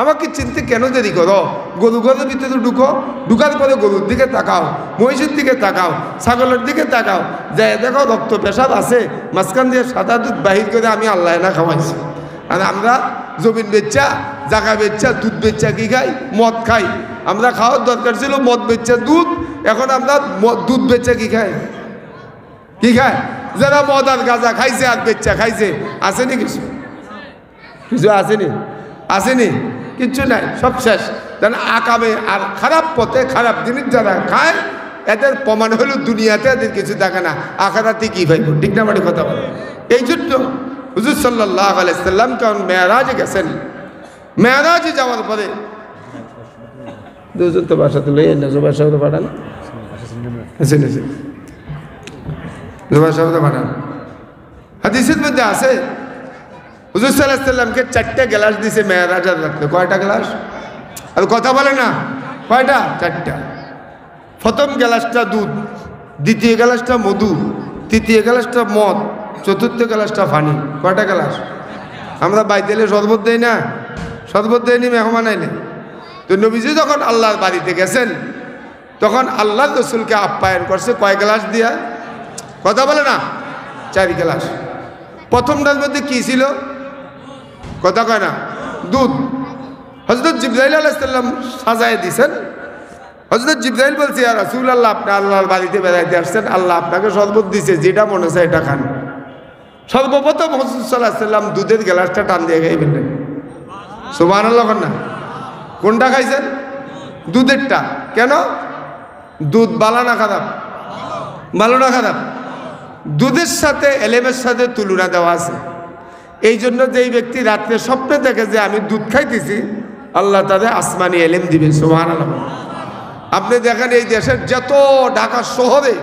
আমাকে চিনতে কেন দেরি করো? গরু ঘরের ভিতরে ঢুকো, ঢুকার পরে গরুর দিকে তাকাও, মহিষের দিকে তাকাও, ছাগলের দিকে তাকাও, যে দেখো রক্ত পেশাব আছে, মাঝখান দিয়ে সাদা দুধ বাহির করে আমি আল্লাহ না খাওয়াইছি। আর আমরা জমিন বেচা, জায়গা বেচা, দুধ বেচা কি খাই? মদ খাই। আমরা খাওয়ার দরকার ছিল মদ বেচা দুধ, এখন আমরা দুধ বেচা কি খাই? কি খায়? যারা মদ আর গাঁজা খাইছে আর বেচা খাইছে, আসেনি কিছু? কিছু আসেনি? আসেনি? কিচ্ছু নাই, সব শেষ। যেন আকামে আর খারাপ পথে খারাপ জিনিস যারা খায়, এদের প্রমাণ হলো দুনিয়াতে এদের কিছু দেখে না, আখিরাতে কি ভাইব? ঠিক না মানে কথা বলে। এই জন্য হুজুর সাল্লাল্লাহু আলাইহি সাল্লাম যখন মেরাজে গেছেন, মেরাজে যাওয়ার পরে দুজন তো বাসাতে লই না, জোবার সাহেব পাঠান, আছেন আছেন, জোবার সাহেব পাঠান। হাদিসের মধ্যে আছে হুজুর সাল্লাল্লাহু আলাইহি সাল্লামকে 4টা গ্লাস দিছে মেরাজের রাতে। কয়টা গ্লাস? আর কথা বলে না কয়টা? 4টা। প্রথম গ্লাসটা দুধ, দ্বিতীয় গ্লাসটা মধু, তৃতীয় গ্লাসটা মদ, চতুর্থ গ্লাসটা পানি। কয়টা গ্লাস? আমরা বাইতে এলে শরবত দেই না? শরবত দেয়নি মেহমান আইলে? তো নবীজি যখন আল্লাহর বাড়িতে গেছেন তখন আল্লাহ রসুলকে আপ্যায়ন করছে কয় গ্লাস দিয়া? কথা বলে না? 4 গ্লাস। প্রথমটার মধ্যে কি ছিল? কথা কয় না? দুধ। হযরত জিবরাইল আলাইহিস সালাম সাজায় দিছেন। হযরত জিবরাইল বলছে, ইয়া রাসূলুল্লাহ, আপনি আল্লাহর বাড়িতে বেড়াইতে আসছেন, আল্লাহ আপনাকে শরবত দিছে, যেটা মনে চায় এটা খান। সর্বপ্রথম হযরত সাল্লাল্লাহু আলাইহি সাল্লাম দুধের গ্লাসটা টান দিয়ে খেয়ে ফেললেন। সুবহানাল্লাহ না? কোনটা খাইছেন? দুধেরটা। কেন? দুধ ভালো না খারাপ? ভালো না খারাপ? দুধের সাথে এলেমের সাথে তুলনা দেওয়া আছে। এই জন্য যেই ব্যক্তি রাত্রে স্বপ্নে দেখে যে আমি দুধ খাইতেছি, আল্লাহ তাদের আসমানি এলেম দিবেন। সুবহানাল্লাহ। আপনি দেখেন এই দেশের যত, ঢাকা শহরে,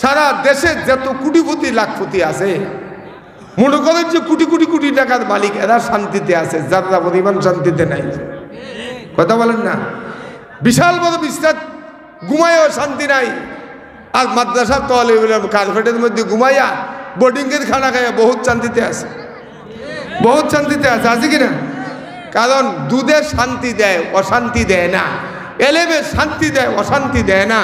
সারা দেশে যত কোটিপতি লাখপতি আছে, মনে করেন যে কোটি কোটি কোটি টাকার মালিক, এরা শান্তিতে আছে, যারা পরিমাণ শান্তিতে নাই। কথা বলেন না? বিশাল বড় বিস্তার, ঘুমাইও শান্তি নাই। আর মাদ্রাসার তলে কার্পেটের মধ্যে ঘুমাইয়া বোর্ডিংয়ের খানা খাইয়া বহুত শান্তিতে আছে, বহুত শান্তিতে আছে। আছে কিনা? কারণ দুধে শান্তি দেয়, অশান্তি দেয় না। এলেমে শান্তি দেয়, অশান্তি দেয় না।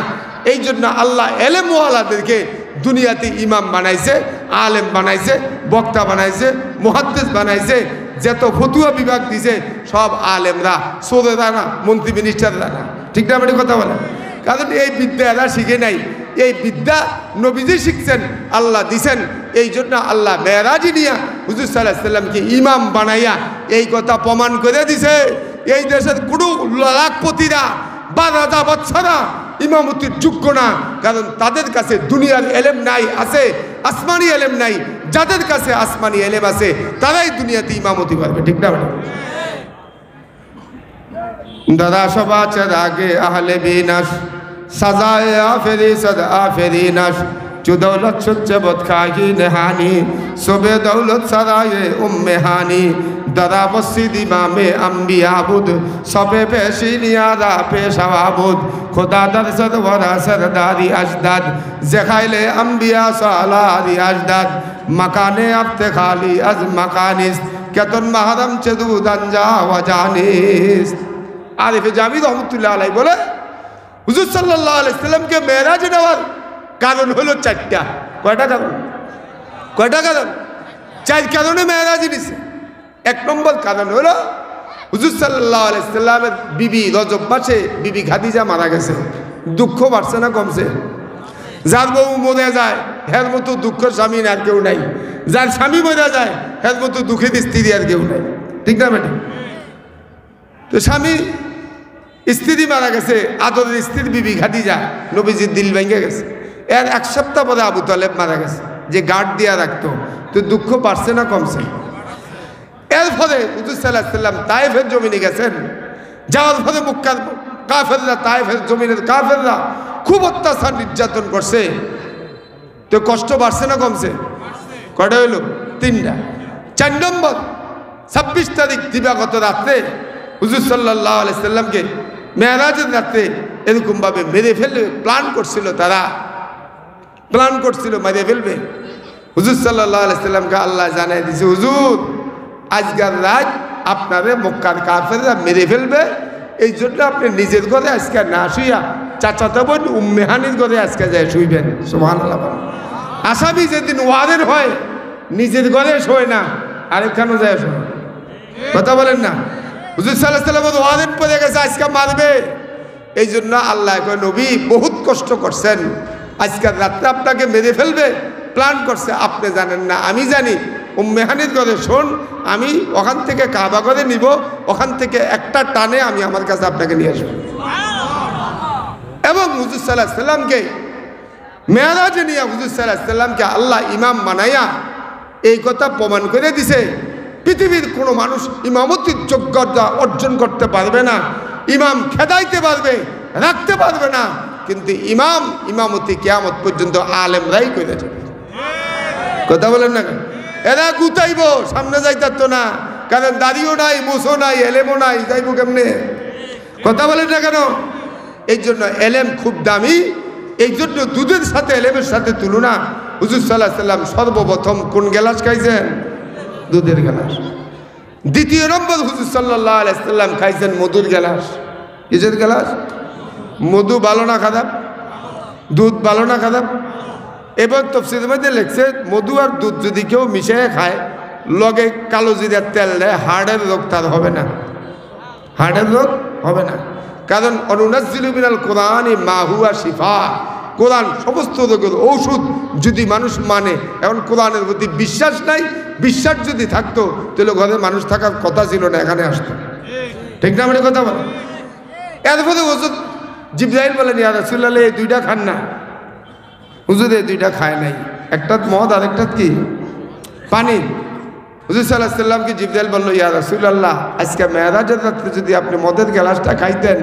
এই জন্য আল্লাহ এলেমওয়ালাদেরকে দুনিয়াতে ইমাম বানাইছে, আলেম বানাইছে, বক্তা বানাইছে, মুহাদ্দিস বানাইছে। যত ফতুয়া বিভাগ দিছে সব আলেমরা, সোরেরা না, মন্ত্রী মিনিস্টাররা না। ঠিক না? আপনি কথা বলেন। কারণ এই বিদ্যা এরা শিখে নাই, এই বিদ্যা নবীজি শিখছেন, আল্লাহ দিছেন। এই জন্য আল্লাহ মেরাজি নিয়া হুজুর সাল্লাল্লাহু আলাইহি সাল্লামকে ইমাম বানাইয়া এই কথা প্রমাণ করে দিছে, এই দেশের কোনো লাখপতিরা বা রাজা বাদশারা ইমামতির যোগ্য না। কারণ তাদের কাছে দুনিয়ার এলেম নাই, আছে আসমানি এলেম নাই। যাদের কাছে আসমানি এলেম আছে তারাই দুনিয়াতে ইমামতি পারবে। ঠিক না? দাদা সবা চারাগে আহলে বিনাশ, সাজায়ে আফেরি সদ আফেরি নাশ, চুদৌলত সুচ্চে বদখাহি নেহানি, সুবে দৌলত সারায়ে উম্মেহানি, দাদা মসজিদ ইমামে আম্বিয়া বুদ, সবে পেশি নিয়ারা পেশাওয়াবুদ, খোদা দরসদ ওরা সরদারি আজদাদ, জেখাইলে আম্বিয়া সালারি আজদাদ, মাকানে আফতে খালি আজ মাকানিস, কেতন মাহারাম চেদু দাঞ্জা ওয়াজানিস। আরিফে জামি রহমতুল্লাহ আলাইহি বলে হুজুর সাল্লাল্লাহু আলাইহি সাল্লামকে মেরাজে নেওয়ার কারণ হলো 4টা। কয়টা কারণ? কয়টা কারণ? 4 কারণে মেরাজে নিছে। 1 নম্বর কারণ হলো হুজুর সাল্লাল্লাহু আলাইহি সাল্লামের বিবি রজব মাসে বিবি খাদিজা মারা গেছে। দুঃখ বাড়ছে না কমছে? যার বউ মরে যায় হের মতো দুঃখের স্বামী আর কেউ নাই, যার স্বামী মরে যায় হের মতো দুঃখের স্ত্রী আর কেউ নাই। ঠিক না বেটা? তো স্বামী, স্ত্রী মারা গেছে, আদরের স্ত্রীর বিবি খাদিজা, নবীজির দিল ভেঙে গেছে। এর 1 সপ্তাহ পরে আবু তালেব মারা গেছে, যে গার্ড দিয়া রাখতো। তো দুঃখ বাড়ছে না কমছে? এর ফলে হুজুর সাল্লাল্লাহু আলাইহি সাল্লাম তায়েফের জমিনে গেছেন। যাওয়ার ফলে মক্কার কাফেররা, তায়েফের জমিনের কাফেররা খুব অত্যাচার নির্যাতন করছে। তো কষ্ট বাড়ছে না কমছে? কয়টা হইল? 3টা। 4 নম্বর, 26 তারিখ দিবাগত রাত্রে হুজুর সাল্লাল্লাহু আলাইহি সাল্লামকে মেরাজের রাত্রে এরকমভাবে মেরে ফেলবে প্ল্যান করছিল, তারা প্ল্যান করছিল মেরে ফেলবে। হুজুর সাল্লাল্লাহু আলাইহি সাল্লামকে আল্লাহ জানাই দিয়েছে, হুজুর আজকের রাত আপনারে মক্কার কাফেররা মেরে ফেলবে, এই জন্য আপনি নিজের ঘরে আজকে না শুইয়া চাচাতো বোন উম্মে হানির ঘরে আজকে যায় শুইবেন। সুবহানাল্লাহ। আসামি যেদিন ওয়াদের হয় নিজের ঘরে শোয় না, আরেকখানে যায় শোয়। কথা বলেন না? হুজুর সাল্লাল্লাহু আলাইহি সাল্লাম ওয়াদের পড়ে গেছে আজকে মারবে। এই জন্য আল্লাহ কয়, নবী বহুত কষ্ট করছেন, আজকের রাত্রে আপনাকে মেরে ফেলবে প্ল্যান করছে, আপনি জানেন না, আমি জানি। উম্মে হানির ঘরে শোন, আমি ওখান থেকে কাবা করে নিব, ওখান থেকে একটা টানে আমি আমার কাছে আপনাকে নিয়ে আসবো। এবং হুজুর সাল্লাল্লাহু আলাইহি সাল্লামকে মেরাজে নিয়ে হুজুর সাল্লাল্লাহু আলাইহি সাল্লামকে আল্লাহ ইমাম বানাইয়া এই কথা প্রমাণ করে দিছে, পৃথিবীর কোনো মানুষ ইমামতির যোগ্যতা অর্জন করতে পারবে না, ইমাম খেদাইতে পারবে, রাখতে পারবে না, কিন্তু ইমামতি কিয়ামত পর্যন্ত আলেমরাই করে যাবে। কথা বলেন না? এরা গুতাইব, সামনে যাইতে তো না, কারণ দাড়িও নাই, মুছও নাই, এলেমও নাই, যাইব কেমনে? কথা বলেন না কেন? এই জন্য এলেম খুব দামি। এই জন্য দুধের সাথে এলেমের সাথে তুলনা। হুজুর সাল্লাল্লাহু আলাইহি ওয়াসাল্লাম সর্বপ্রথম কোন গ্লাস খাইছেন? দুধের গ্লাস। দ্বিতীয় নম্বর হুজুর সাল্লাল্লাহু আলাইহি ওয়াসাল্লাম খাইছেন মধুর গ্লাস। কিসের গ্লাস? মধু ভালো না খারাপ? দুধ ভালো না খারাপ? এবার তাফসীরের মধ্যে লিখছে মধু আর দুধ যদি কেউ মিশিয়ে খায়, লগে কালো জিরার তেল দেয়, হাড়ের রোগ তার হবে না। হাড়ের রোগ হবে না। কারণ অনুনাজ্জিলু মিনাল কোরআনি মা হুয়া শিফা, কোরআন সমস্ত রোগের ঔষধ। যদি মানুষ মানে, এখন কোরআনের প্রতি বিশ্বাস নাই, বিশ্বাস যদি থাকতো তাহলে ঘরে মানুষ থাকার কথা ছিল না, এখানে আসতো। ঠিক না? মানে কথা বলে এরপরে ওষুধ জিবরাইল বলেন ইয়া রাসূলুল্লাহ এই দুইটা খান না। হুজুর এই দুইটা খায় নাই, একটা মদ আর একটা কি পানি। হুজুর সাল্লাল্লাহু আলাইহি ওয়াসাল্লামকে জিবরাইল বলল ইয়া রাসূলুল্লাহ আজকে মেরাজের রাতে যদি আপনি মদের গ্লাসটা খাইতেন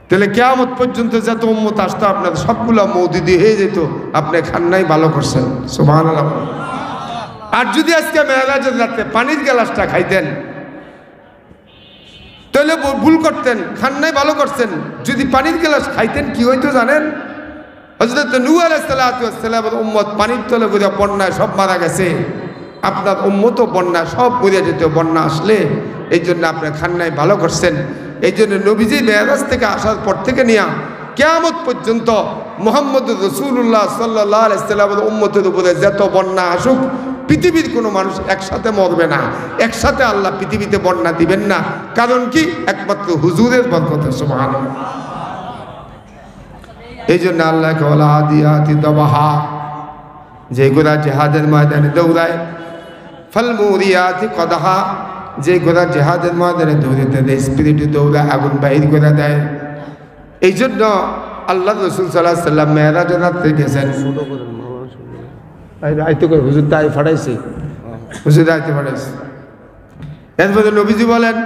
তাহলে কিয়ামত পর্যন্ত যত উম্মত আসতো আপনার সবগুলো মৌদি দিয়ে হয়ে যেত। আপনি খান নাই, ভালো করছেন, সুবহানাল্লাহ। আর যদি আজকে মেরাজের রাতে পানির গ্লাসটা খাইতেন তাহলে ভুল করতেন, খান নাই, ভালো করছেন। যদি পানির গ্লাস খাইতেন কি হইতো জানেন? হযরত নূহ আলাইহিস সালাতু ওয়াস সালামের উম্মত পানির তলে বুঝা বন্যায় সব মারা গেছে। আপনার উম্মতও বন্যা সব বুঝে যেত বন্যা আসলে। এই জন্য আপনি খান নাই, ভালো করছেন। এই জন্য নবীজি মেরাজ থেকে আসার পর থেকে নিয়ে কিয়ামত পর্যন্ত মুহাম্মদ রাসূলুল্লাহ সাল্লাল্লাহু আলাইহি ওয়াসাল্লামের উম্মতের উপরে যত বন্যা আসুক, পৃথিবীর কোনো মানুষ একসাথে মরবে না, একসাথে আল্লাহ পৃথিবীতে বন্যা দিবেন না। কারণ কি? একমাত্র হুজুরের বরকতে, সুবহানাল্লাহ। এই জন্য আল্লাহকে বলা আদিয়াতি দবাহা, যেগুলা জিহাদের ময়দানে দৌড়ায়, ফল মুরিয়াতি কদাহা, যেগুলা জিহাদের ময়দানে দৌড়াতে দেয়, স্পিরিটে দৌড়ায়, আগুন বাহির করে দেয়। এই জন্য আল্লাহ রাসূল সাল্লাল্লাহু আলাইহি ওয়াসাল্লাম মেরাজের রাতে গেছেন। আইতে করে হুজুর তাই ফাটাইছে, হুজুর আইতে ফাটাইছে। এরপরে নবীজি বলেন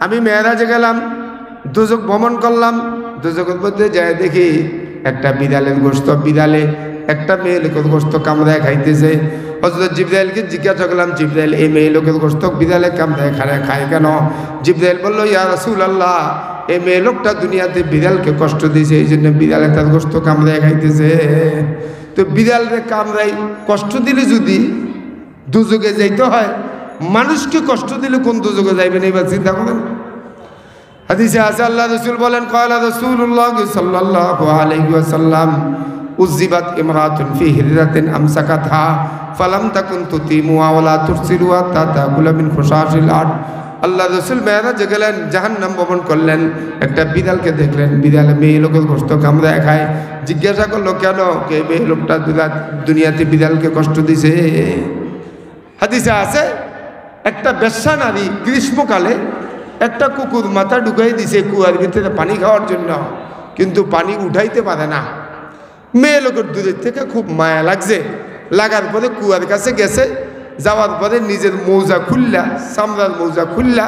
আমি মেরাজে গেলাম, দুজক ভ্রমণ করলাম, দুজকের মধ্যে যায় দেখি একটা বিড়ালের গোশত, বিড়ালে একটা মেয়ে লোকের গোশত কামড়ায় খাইতেছে। হযরত জিবরাইলকে জিজ্ঞাসা করলাম জিবরাইল এই মেয়ে লোকের গোশত বিড়ালে কামড়ায় খায় কেন? জিবরাইল বলল ইয়া রাসূলুল্লাহ এই মেয়ে লোকটা দুনিয়াতে বিড়ালকে কষ্ট দিয়েছে, এই জন্য বিড়ালে তার গোশত কামড়ায় খাইতেছে। তো বিড়ালকে কামড়াই কষ্ট দিলে যদি দুজকে যাইতে হয়, মানুষকে কষ্ট দিলে কোন দুজকে যাইবেন এবার চিন্তা করেন। হাদিসে আছে আল্লাহ রাসূল বলেন ক্বালা রাসূলুল্লাহ সাল্লাল্লাহু আলাইহি ওয়াসাল্লাম উযিবাত ইমরাতুন ফি হিরাতিন আমসাকাতহা ফালাম তাকুন তুতিমুহা ওয়ালা তুরসিলুহা তাতাকুলা মিন খুশাশিল আরদ। আল্লাহ রাসূল মেরাজে গেলেন, জাহান্নাম ভ্রমণ করলেন, একটা বিড়ালকে দেখলেন, বিড়ালে মেয়ে লোকের গোশত কামড়ায় খায়। জিজ্ঞাসা করলো কেন? কে মেয়ে লোকটা দুনিয়াতে বিড়ালকে কষ্ট দিছে। হাদিসে আছে একটা বেশ্যা নারী গ্রীষ্মকালে একটা কুকুর মাথা ঢুকাই দিছে কুয়ার ভিতরে পানি খাওয়ার জন্য, কিন্তু পানি উঠাইতে পারে না। মেয়ে লোকের দূরের থেকে খুব মায়া লাগছে, লাগার পরে কুয়ার কাছে গেছে, যাওয়ার পরে নিজের মৌজা খুললা, চামড়ার মৌজা খুললা,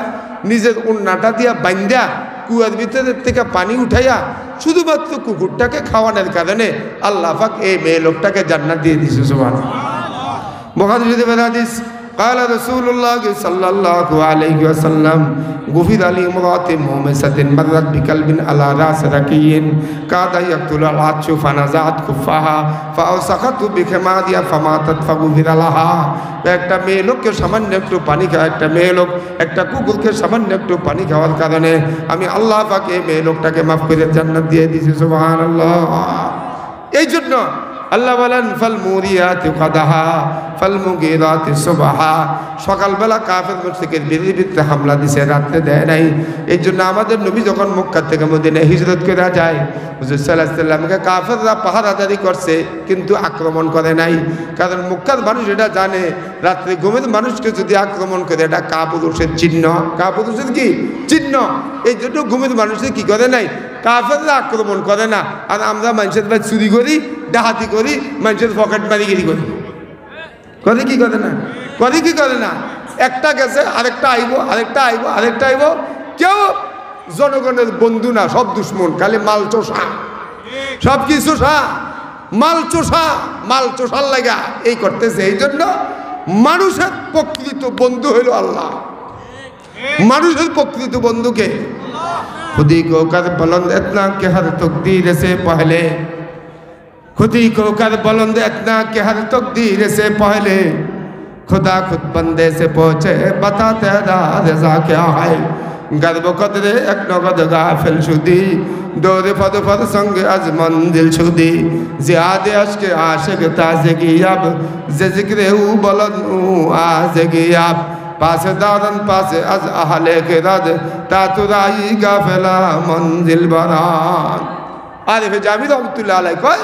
নিজের ওন্নাটা দিয়া বান্ধা কুয়ার ভিতরের থেকে পানি উঠাইয়া শুধুমাত্র কুকুরটাকে খাওয়ানোর কারণে আল্লাহ পাক এই মেয়ে লোকটাকে জান্নাত দিয়ে দিয়েছে। সুবহানাল্লাহ। বুখারী শরীফের হাদিস قال رسول الله صلى الله عليه وسلم غفر لامرأة مؤمسة مرت بكلب على رأس ركي كاد يقتل العطش فنزعت خفها فأوسخته بخمارها فماتت فغفر لها। একটা মেয়ে লোককে সামান্য একটু পানি খাওয়া, একটা মেয়ে লোক একটা কুকুরকে সামান্য একটু পানি খাওয়ার কারণে আমি আল্লাহ পাক এই মেয়ে লোকটাকে মাফ করে জান্নাত দিয়ে দিয়েছি। সুবহানাল্লাহ। এই জন্য আল্লাহ বলেন ফাল মুরিয়াতি কাদাহা ফাল মুগিরাতি সুবহা। সকালবেলা কাফের মুশরিকের বিরুদ্ধে হামলা দিছে, রাতে দেয় নাই। এই জন্য আমাদের নবী যখন মক্কা থেকে মদিনায় হিজরত করে যায়, হুজুর সাল্লাল্লাহু আলাইহি ওয়াসাল্লামকে কাফেররা পাহারাদারি করছে কিন্তু আক্রমণ করে নাই। কারণ মক্কার মানুষ এটা জানে রাত্রে ঘুমের মানুষকে যদি আক্রমণ করে এটা কাপুরুষের চিহ্ন, কাপুরুষের কি চিহ্ন। এই জন্য ঘুমের মানুষের কি করে নাই, কাফেররা আক্রমণ করে না। আর আমরা মানুষের ভাই চুরি করি, ডাহাতি করি, মানুষের পকেট মারিগিরি করি, করে কি করে না, করে কি করে না। একটা গেছে আরেকটা আইব, আরেকটা আইব, আরেকটা আইব। কেউ জনগণের বন্ধু না, সব দুশ্মন, খালি মাল চোষা, সব কি চোষা, মাল চোষা, মাল চোষার লাগা এই করতেছে। এই জন্য মানুষের প্রকৃত বন্ধু হইল আল্লাহ। মানুষের প্রকৃত বন্ধুকে खुदी को कर बुलंद इतना कि हर तकदीर से पहले, खुदी को कर बुलंद इतना कि हर तकदीर से पहले खुदा खुद बंदे से पूछे बता तेरा रज़ा क्या है। गर्ब कदरे एक नगद गाफिल शुदी दौरे फद फद संग अज मंजिल शुदी ज़ियादे अश्क आशिक ताज़गी अब ज़िक्रे ऊ बुलंद आज़गी अब पास दारन पास अज अहले के रद तातुराई गाफिला मंजिल बरान। आरिफ जामी रहमतुल्लाह अलैह कয়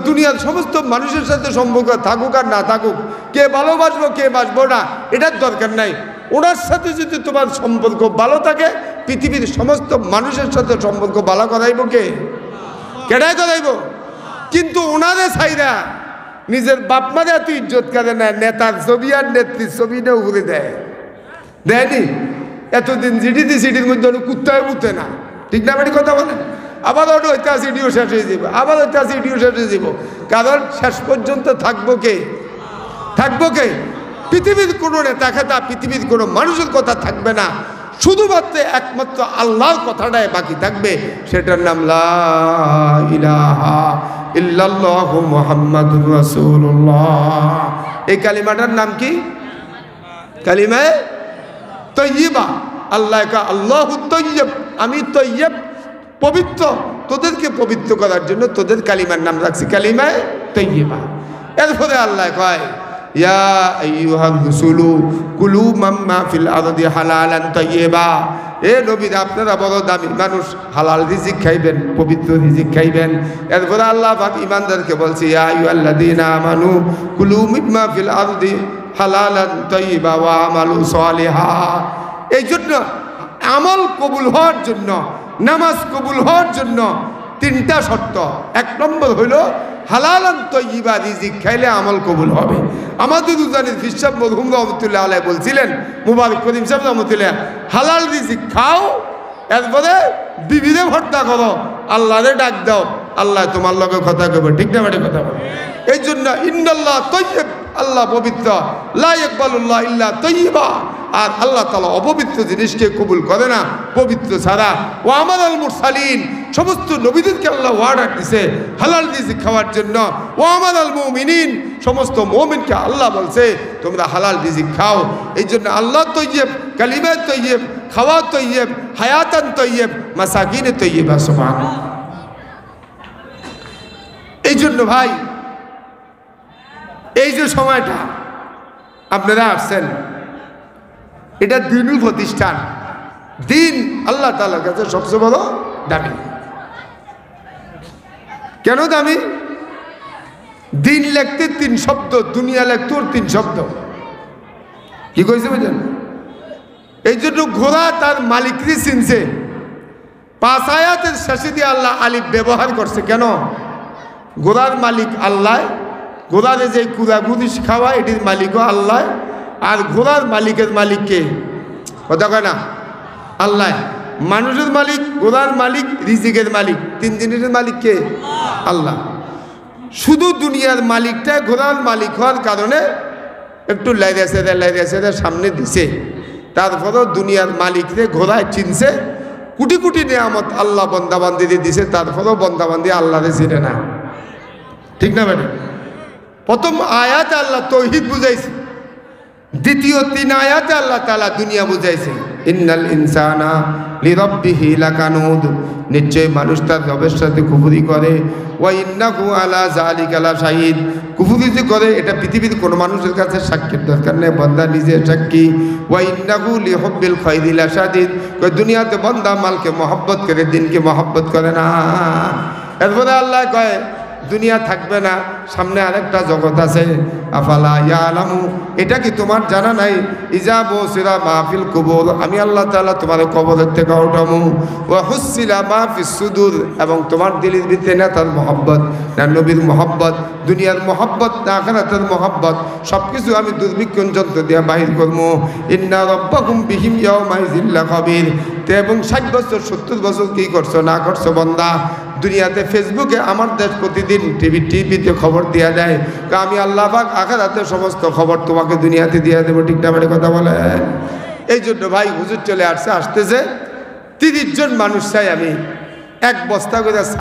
দুনিয়ার সমস্ত মানুষের সাথে সম্পর্ক থাকুক আর না থাকুক, কে ভালোবাসবো কে বাসবো না এটার দরকার নাই, ওনার সাথে যদি তোমার সম্পর্ক ভালো থাকে পৃথিবীর সমস্ত মানুষের সাথে সম্পর্ক ভালো করাইব কে? কেডাই করাইব? কিন্তু ওনারে ছাইরা নিজের বাপ মারে এত ইজ্জত করে না, নেতার ছবি আর নেত্রীর ছবি না উড়ে দেয়, দেয়নি? এতদিন জিডিতে সিটির মধ্যে কুত্তায় উঠে না, ঠিক না? বাড়ি কথা বলেন। আবার ওটা ঐতিহাসিকটিও শেষ হয়ে যাব, আবার ঐতিহাসিকটিও শেষ হয়ে যাব, কারণ শেষ পর্যন্ত থাকবো কে? থাকবো কে? পৃথিবীর কোনো নেতা খেতা পৃথিবীর কোনো মানুষের কথা থাকবে না, শুধুমাত্র একমাত্র আল্লাহর কথাটাই বাকি থাকবে, সেটার নাম লা ইলাহা ইল্লাল্লাহু মুহাম্মাদুর রাসূলুল্লাহ। এই কালিমাটার নাম কি? কালিমায়ে তয়্যিবা। আল্লাহ কা আল্লাহু তয়্যিব, আমি তয়্যিব পবিত্র, তোদেরকে পবিত্র করার জন্য তোদের কালিমার নাম রাখছি কালিমায়ে তয়্যিবা। এরপরে আল্লাহ কয় ইয়া আইয়ুহার রাসূলু কুলু মাম্মা ফিল আরদি হালালান তাইয়্যিবা। এ নবীরা আপনারা বড় দামি মানুষ, হালাল রিজিক খাইবেন, পবিত্র রিজিক খাইবেন। এরপরে আল্লাহ পাক ঈমানদারকে বলছে ইয়া আইয়ুহাল্লাযীনা আমানু কুলু মিম্মা ফিল আরদি হালালান তাইয়্যিবা ওয়া আমালু সালিহা। এই জন্য আমল কবুল হওয়ার জন্য, নামাজ কবুল হওয়ার জন্য তিনটা শর্ত। এক নম্বর হইল হালালান তয়্যিবা, রিজিক খাইলে আমল কবুল হবে। আমাদের উজানির ফির সাহেব মরহুম রহমতুল্লাহ আলাইহি বলছিলেন, মুবারক করিম সাহেব রহমতুল্লাহ, হালাল রিজিক খাও, এরপরে বিবিরে ভর্তা করো, আল্লাহরে ডাক দাও, আল্লাহ তোমার লগে কথা কইবে, ঠিক না? বেটে কথা বলে। এই জন্য ইন্নাল্লাহ তয়্যিব, আল্লাহ পবিত্র, লা ইয়াকবালুল্লাহ ইল্লা তয়্যিবা। আর আল্লাহ তাআলা অপবিত্র জিনিসকে কবুল করে না পবিত্র ছাড়া। ও আমাল মুরসালিন, সমস্ত নবীদেরকে আল্লাহ ওয়ার্ডার দিছে হালাল রিজিক খাওয়ার জন্য। ও আমাল মুমিনিন, সমস্ত মুমিনকে আল্লাহ বলছে তোমরা হালাল রিজিক খাও। এই জন্য আল্লাহ তয়্যিব, কালিমা তয়্যিব, খাওয়া তয়্যিব, হায়াতান তয়্যিব, মাসাকিন তয়্যিবা। সুবহানাল্লাহ। এই জন্য ভাই, এই যে সময়টা আপনারা আসছেন, এটা দিনুল প্রতিষ্ঠান, দিন আল্লাহ তাআলার কাছে সবচেয়ে বড় দামি। কেন দামি? দিন লিখতে 3 শব্দ, দুনিয়া লিখতে 3 শব্দ। কি কইছে বুঝেন? এই জন্য ঘোড়া তার মালিককে চিনছে। 5 আয়াতের শেষে দিয়ে আল্লাহ আলিফ ব্যবহার করছে। কেন? ঘোড়ার মালিক আল্লাহ, ঘোড়ারে যে কুড়াঘুরি খাওয়ায় এটির মালিকও আল্লাহ, আর ঘোড়ার মালিকের মালিককে কথা কয় না? আল্লাহ। মানুষের মালিক, ঘোড়ার মালিক, রিজিকের মালিক, 3 জিনিসের মালিক কে? আল্লাহ। শুধু দুনিয়ার মালিকটা ঘোড়ার মালিক হওয়ার কারণে একটু লাইরে সামনে দিছে, তারপরেও দুনিয়ার মালিকরে ঘোড়ায় চিনছে। কোটি কোটি নিয়ামত আল্লাহ বন্দাবান্দি দিছে, তারপরেও বন্দাবান্দি আল্লাহরে চিনে না, ঠিক না ম্যাডাম? প্রথম আয়াতে আল্লাহ তৌহিদ বুঝাইছে, দ্বিতীয় 3 আয়াতে আল্লাহ তাআলা দুনিয়া বুঝাইছে। ইন্নাল ইনসানা লিরাব্বিহি লাকানুদ, নিশ্চয় মানুষ তার রবের সাথে কুফরি করে। ওয়া ইন্নাহু আলা যালিকা লাশাহিদ, কুফরি যে করে এটা পৃথিবীর কোনো মানুষের কাছে সাক্ষীর দরকার নেই, বান্দা নিজে সাক্ষী। ওয়া ইন্নাহু লিহুব্বিল খায়রি লাশাদিদ, দুনিয়াতে বান্দা মালকে মহব্বত করে, দিনকে মহব্বত করে না। এরপরে আল্লাহ কয় দুনিয়া থাকবে না, সামনে আরেকটা জগৎ আছে। আফালা ইয়ালামু, এটা কি তোমার জানা নাই? ইজা বসিরা মাহফিল কুবুর, আমি আল্লাহ তাআলা তোমার কবরের থেকে উঠামু। ওয়া হুসিলা মাহফিস সুদুর, এবং তোমার দিলের ভিতরে না তার মহব্বত, না নবীর মহব্বত, দুনিয়ার মহব্বত, না আখিরাতের মহব্বত, সব কিছু আমি দুর্ভিক্ষণ যন্ত্র দিয়ে বাহির করবো। ইন্না রাব্বাকুম বিহিম ইয়াউমাইযিল লাখাবির। এবং 60 বছর 70 বছর কি করছো না করছো বান্দা, দুনিয়াতে ফেসবুকে আমার দেশ প্রতিদিন টিভিতে খবর দেওয়া যায়, আমি আল্লাহ পাক আখিরাতে সমস্ত খবর তোমাকে দুনিয়াতে দিয়ে দেবো, ঠিক না? কথা বলে। এই জন্য ভাই হুজুর চলে আসতেছে 30 জন মানুষ চাই আমি, এক বস্তা করে